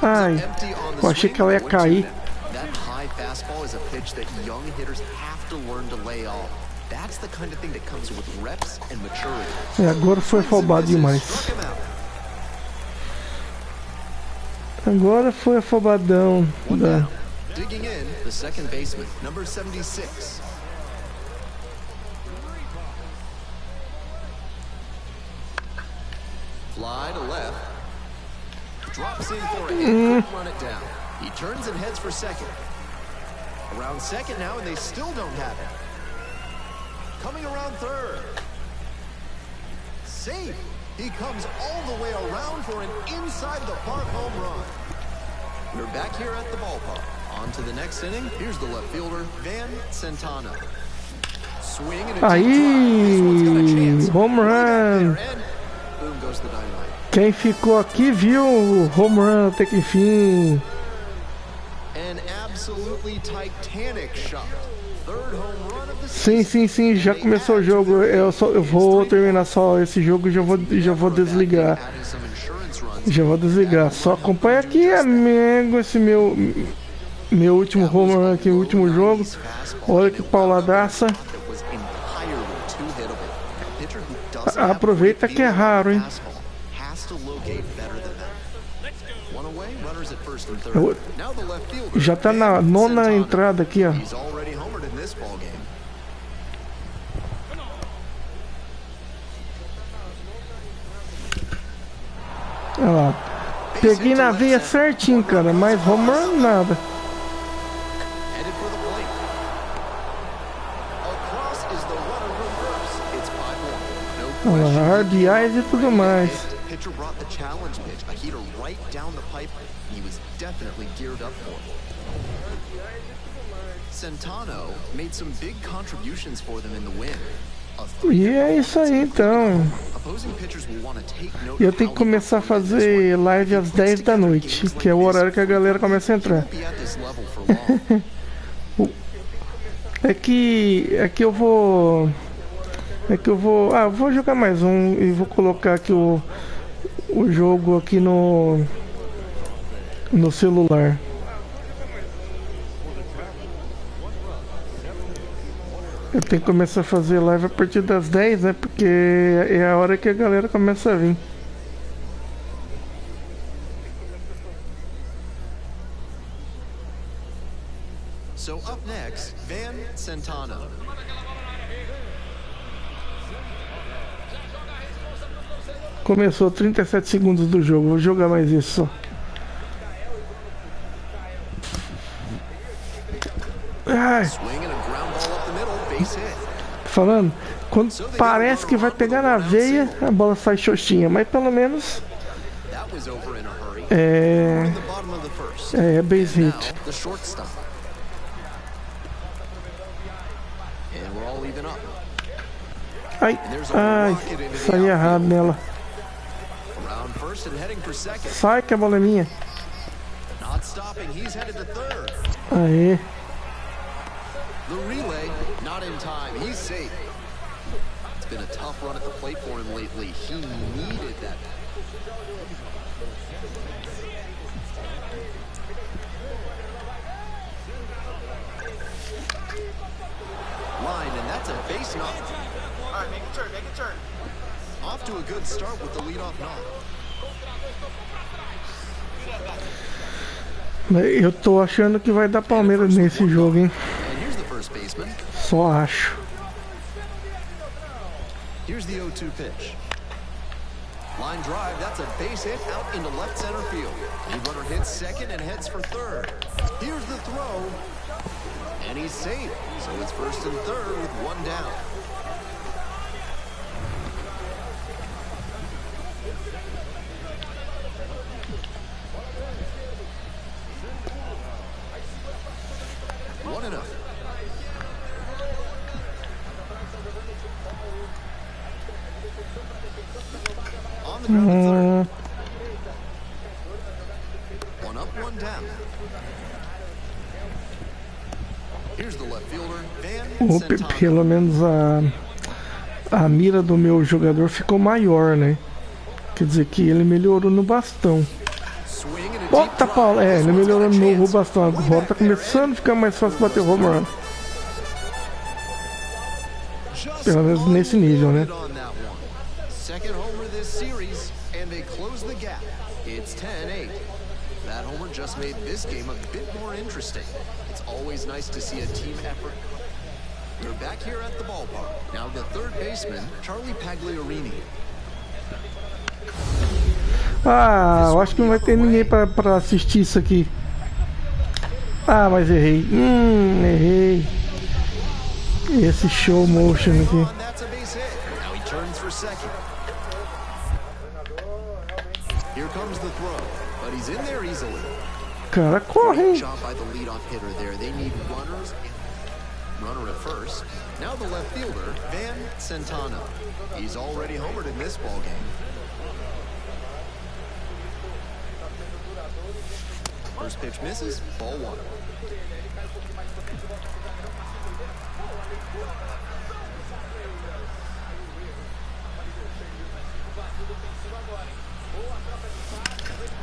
Ai, eu achei que ela ia cair. Fastball is a pitch that young hitters have to learn to lay off. That's the kind of thing that comes with reps and maturity. Agora foi afobado demais. Agora foi afobadão. Digging in, the second baseman, number 76. Fly to left. Drops in for a hit, run it down. He turns and heads for second. Around second now, and they still don't have it. Coming around third. Safe. He comes all the way around for an inside the park home run. We're back here at the ballpark. On to the next inning. Here's the left fielder, Van Centano. Swing and a deep drive. This one's got a chance. Home run. Boom goes the dynamite. Quem ficou aqui viu o home run até que enfim. An absolutely titanic shot. Third home run of the Sim, season. sim, sim, já começou o jogo. Eu vou terminar só esse jogo e já vou desligar. Já vou desligar. Só acompanha aqui, amigo, esse meu último home run aqui, o último jogo. Olha que pauladaça. Aproveita que é raro, hein? Já tá na nona entrada aqui, ó. Olha lá. Peguei na veia certinho, cara, mas home run nada. Olha lá, RBIs e tudo mais. Pitcher brought the challenge pitch, a heater right down the pipe. He was definitely geared up for it. Centano made some big contributions for them in the win. E é isso aí, então. E eu tenho que começar a fazer live às 10 da noite, que é o horário que a galera começa a entrar. É que eu vou vou jogar mais um e vou colocar aqui o jogo aqui no celular. Eu tenho que começar a fazer live a partir das 10, né? Porque é a hora que a galera começa a vir. So up next, Van Centano. Começou 37 segundos do jogo. Vou jogar mais isso. Ai. Falando, quando parece que vai pegar na veia, a bola sai xoxinha, mas pelo menos é base hit. Ai, saí errado nela. Sai que a bola é minha. Aê. The relay, not in time. He's safe. It's been a tough run at the plate for him lately. He needed that. Line, and that's a base knock. All right, make a turn, make a turn. Off to a good start with the leadoff knock. Eu tô achando que vai dar Palmeiras nesse jogo, hein? Só acho. Here's the 0-2 pitch. Line drive, that's a base hit out into left center field. The runner hits second and heads for third. Here's the throw. And he's safe. So it's first and third with one down. One and up. On the ground at third. One up, one down. Here's the left fielder, Van Centano. Pelo menos a mira do meu jogador ficou maior, né? Quer dizer que ele melhorou no bastão. Bota Paulo, ele melhorou no bastão. Agora tá começando a ficar mais fácil bater o home run. Pelo menos nesse nível, né? Second homer this series, and they close the gap. It's 10-8. That homer just made this game a bit more interesting. It's always nice to see a team effort. We're back here at the ballpark. Now the third baseman, Charlie Pagliarini. Ah, eu acho que não vai ter ninguém pra assistir isso aqui. Ah, mas errei. Errei. Esse show motion aqui. comes the throw, but he's in there easily. Cara, corre, Great hein? job by the leadoff hitter there. They need runners. Runner at first. Now the left fielder, Van Centano. He's already homered in this ball game. First pitch misses, ball one.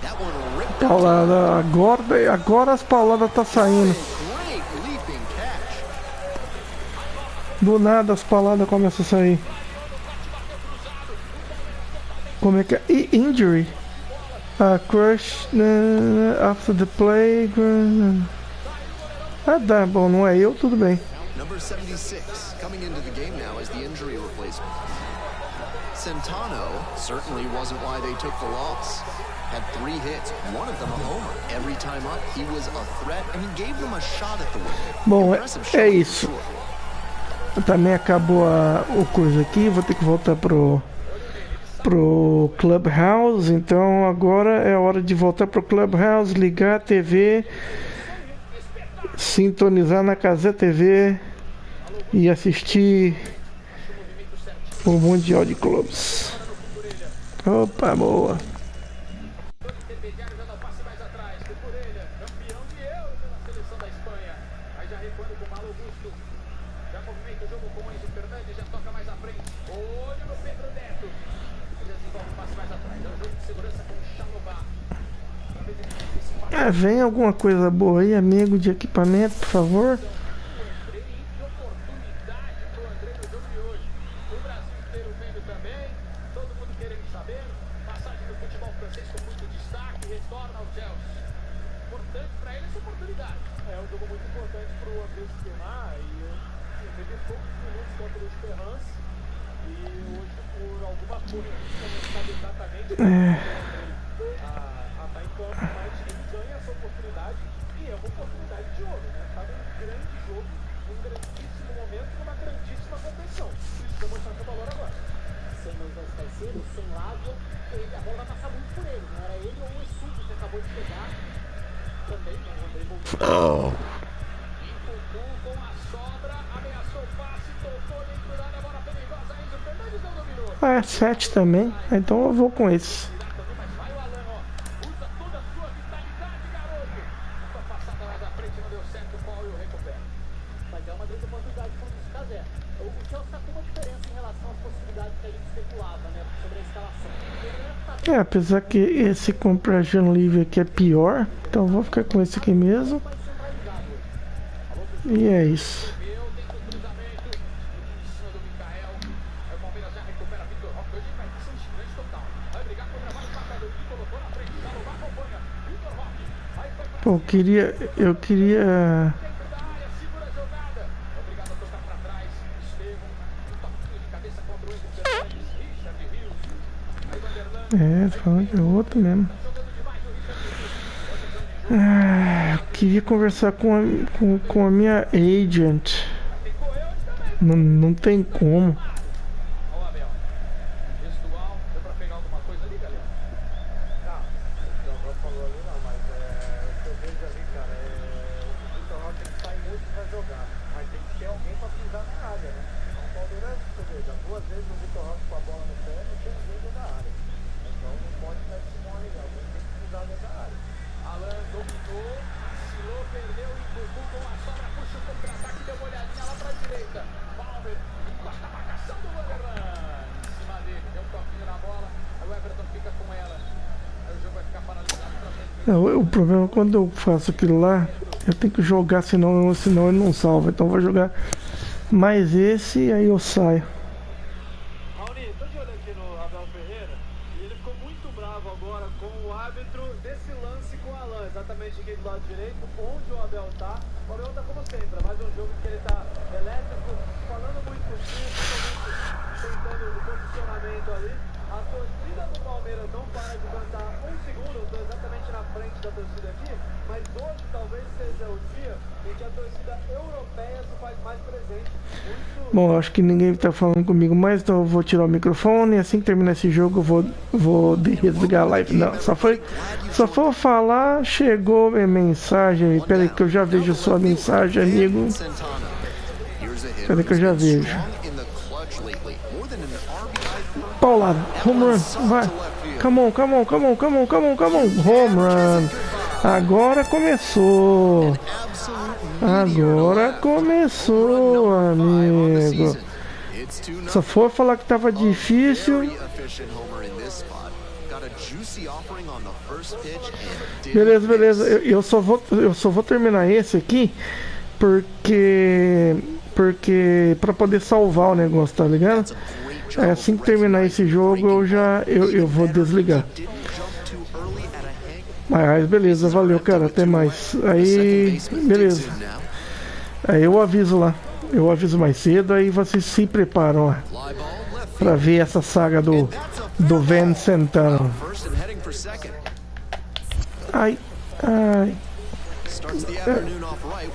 That one ripped up. Paulada, agora as pauladas tá saindo. Great leaping catch. Do nada as pauladas começam a sair. Como é que é? Injury. Crush after the play. Ah, tá bom, não é eu, tudo bem. Number 76 coming into the game now as the injury replacement. Centano certainly wasn't why they took the loss. Had 3 hits, one of them a homer. Every time up, he was a threat, and he gave them a shot at the win. Bom, Impressive é showing, isso. sure. Também acabou o coisa aqui. Vou ter que voltar pro Clubhouse. Então agora é hora de voltar pro Clubhouse, ligar a TV, sintonizar na Casé TV e assistir o Mundial de Clubes. Opa, boa. Vem alguma coisa boa aí, amigo de equipamento, por favor. Ah, 7 também. Então eu vou com esse. Apesar que esse compragem livre aqui é pior, então eu vou ficar com esse aqui mesmo. E é isso. Pô, eu queria falando de outro mesmo. Eu queria conversar com a minha agent. Não tem como. O problema é quando eu faço aquilo lá, eu tenho que jogar, senão ele não salva. Então eu vou jogar mais esse e aí eu saio. Raoni, tô de olho aqui no Abel Ferreira e ele ficou muito bravo agora com o árbitro desse lance com o Alan, exatamente aqui do lado direito, onde o Abel tá. O Abel tá como sempre, mais um jogo que ele tá elétrico, falando muito por cima, tentando o posicionamento ali. A torcida do Palmeiras não para de cantar um segundo, eu tô exatamente na frente da torcida aqui, mas mas hoje talvez seja o dia em que a torcida europeia se faz mais presente. Bom, acho que ninguém está falando comigo mais, então eu vou tirar o microfone e assim que terminar esse jogo eu vou desligar a live. Não, só foi falar, chegou minha mensagem. Espera aí que eu já vejo sua mensagem, amigo. Espera aí que eu já vejo. Paulado, home run, vai. Come on. Home run. Agora começou, amigo. Só for falar que tava difícil. Beleza. Eu só vou terminar esse aqui porque para poder salvar o negócio, tá ligado? É, assim que terminar esse jogo eu vou desligar. Mas beleza, valeu, cara, até mais. Aí, beleza. Aí eu aviso lá. Eu aviso mais cedo, aí vocês se preparam lá pra ver essa saga do Van Centano. Ai.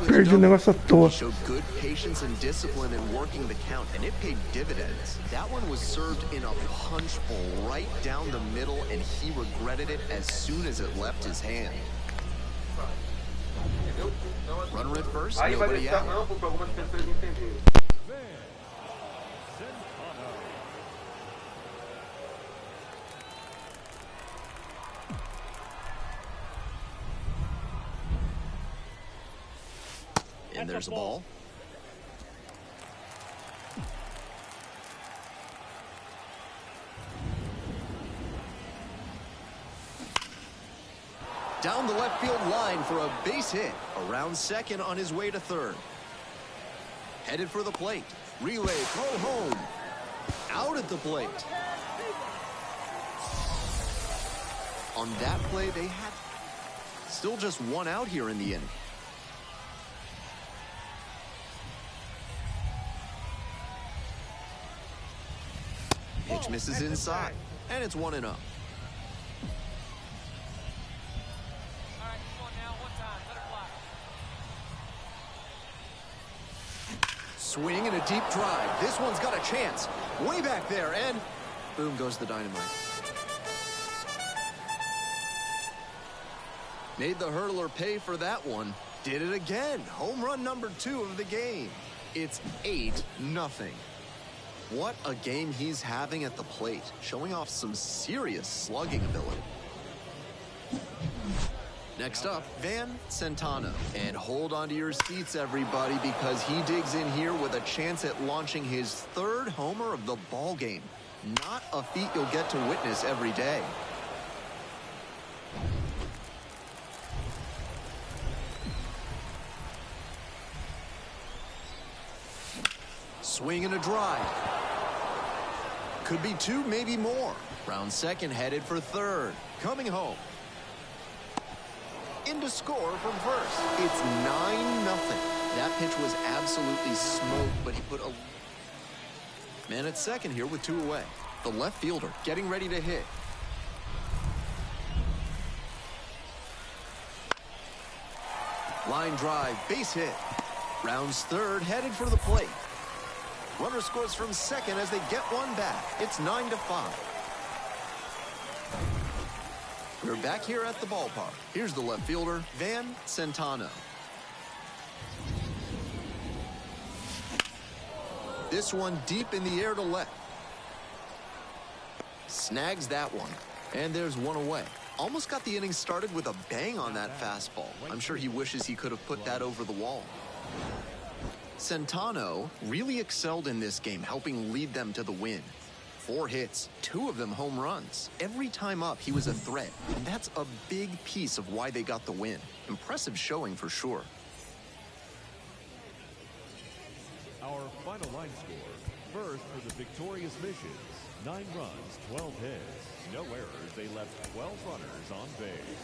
Perdi o negócio à toa. That one was served in a punch bowl right down the middle, and he regretted it as soon as it left his hand. Runner at first, Aí vai nobody deixar out. amplo para algumas pessoas entenderem. And there's a ball. Down the left field line for a base hit. Around second on his way to third. Headed for the plate. Relay, throw home. Out at the plate. On that play, they had still just one out here in the inning. Pitch misses inside, and it's 1-0. Swing and a deep drive. This one's got a chance. Way back there, and boom goes the dynamite. Made the hurdler pay for that one. Did it again. Home run number 2 of the game. It's 8-0. What a game he's having at the plate, showing off some serious slugging ability. Next up, Van Centano. And hold on to your seats, everybody, because he digs in here with a chance at launching his 3rd homer of the ball game. Not a feat you'll get to witness every day. Swing and a drive. Could be 2, maybe more. Round second, headed for third. Coming home. In to score from first. It's 9-0. That pitch was absolutely smoked, but he put a man at second here with 2 away. The left fielder getting ready to hit. Line drive, base hit. Rounds third, headed for the plate. Runner scores from second as they get one back. It's 9-5. We're back here at the ballpark. Here's the left fielder, Van Centano. This one deep in the air to left. Snags that one. And there's one away. Almost got the inning started with a bang on that fastball. I'm sure he wishes he could have put that over the wall. Centano really excelled in this game, helping lead them to the win. 4 hits, 2 of them home runs. Every time up, he was a threat, and that's a big piece of why they got the win. Impressive showing for sure. Our final line score. First for the victorious Missions. 9 runs, 12 hits. No errors. They left 12 runners on base.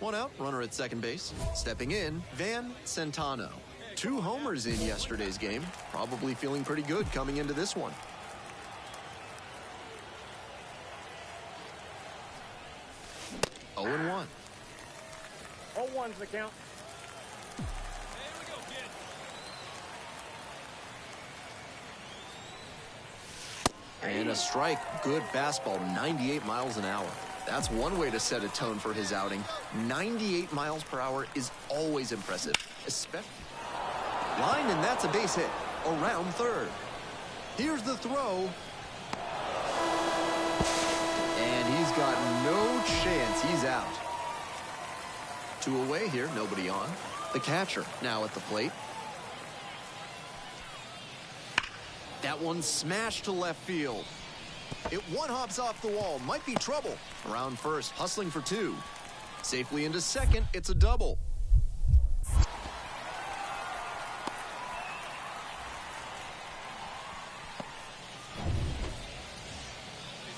One out, runner at second base. Stepping in, Van Centano. 2 homers in yesterday's game. Probably feeling pretty good coming into this one. 0-1. 0-1's the count. Here we go, kid. And a strike. Good fastball, 98 miles an hour. That's one way to set a tone for his outing. 98 miles per hour is always impressive, especially line, and that's a base hit around third. Here's the throw. And he's got no chance. He's out. 2 away here, nobody on. The catcher now at the plate. That one smashed to left field. It one hops off the wall. Might be trouble. Around first, hustling for 2. Safely into second. It's a double. I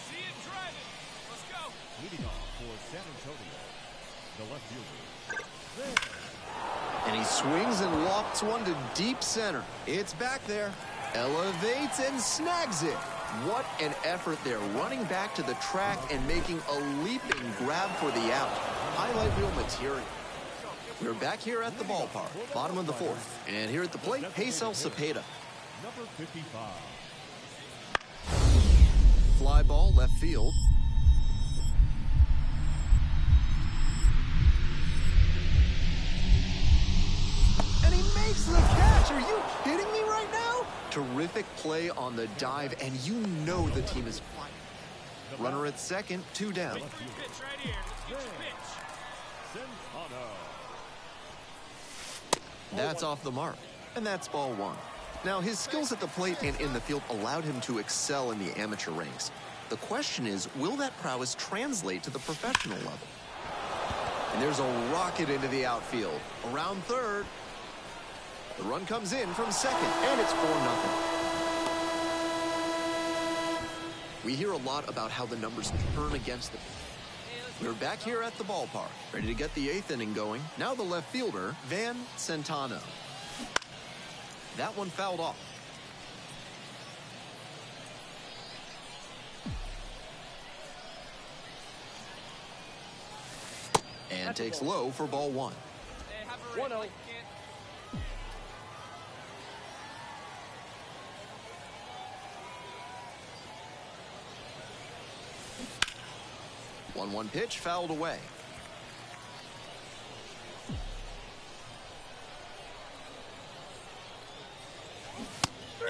see it driving. Let's go. Leading off for San Antonio, the left fielder. And he swings and lofts one to deep center. It's back there. Elevates and snags it. What an effort there, running back to the track and making a leaping grab for the out. Highlight reel material. We're back here at the ballpark, bottom of the 4th. And here at the plate, Esse Cepeda. Number 55. Fly ball, left field. And he makes the catch. Are you kidding me right now? Terrific play on the dive, and you know the team is fighting. Runner at second, 2 down. Pitch right here. Let's get your pitch. Centano. That's off the mark, and that's ball 1. Now, his skills at the plate and in the field allowed him to excel in the amateur ranks. The question is, will that prowess translate to the professional level? And there's a rocket into the outfield. Around third. The run comes in from second, and it's 4-0. We hear a lot about how the numbers turn against them. We're back here at the ballpark, ready to get the 8th inning going. Now the left fielder, Van Centano. That one fouled off. And takes low for ball 1. Hey, have a red light, kid. One pitch fouled away.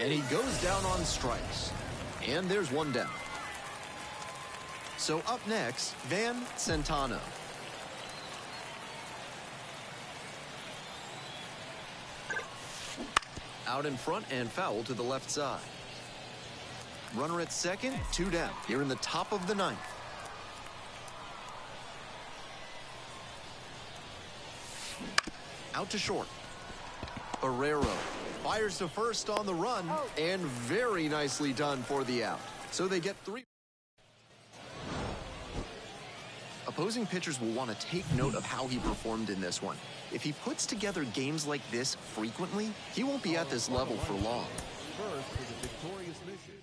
And he goes down on strikes. And there's 1 down. So up next, Van Centano. Out in front and foul to the left side. Runner at second, 2 down. Here in the top of the 9th. Out to short. Barrero fires to first on the run, and very nicely done for the out. So they get 3. Opposing pitchers will want to take note of how he performed in this one. If he puts together games like this frequently, he won't be at this level for long. First for the victorious mission.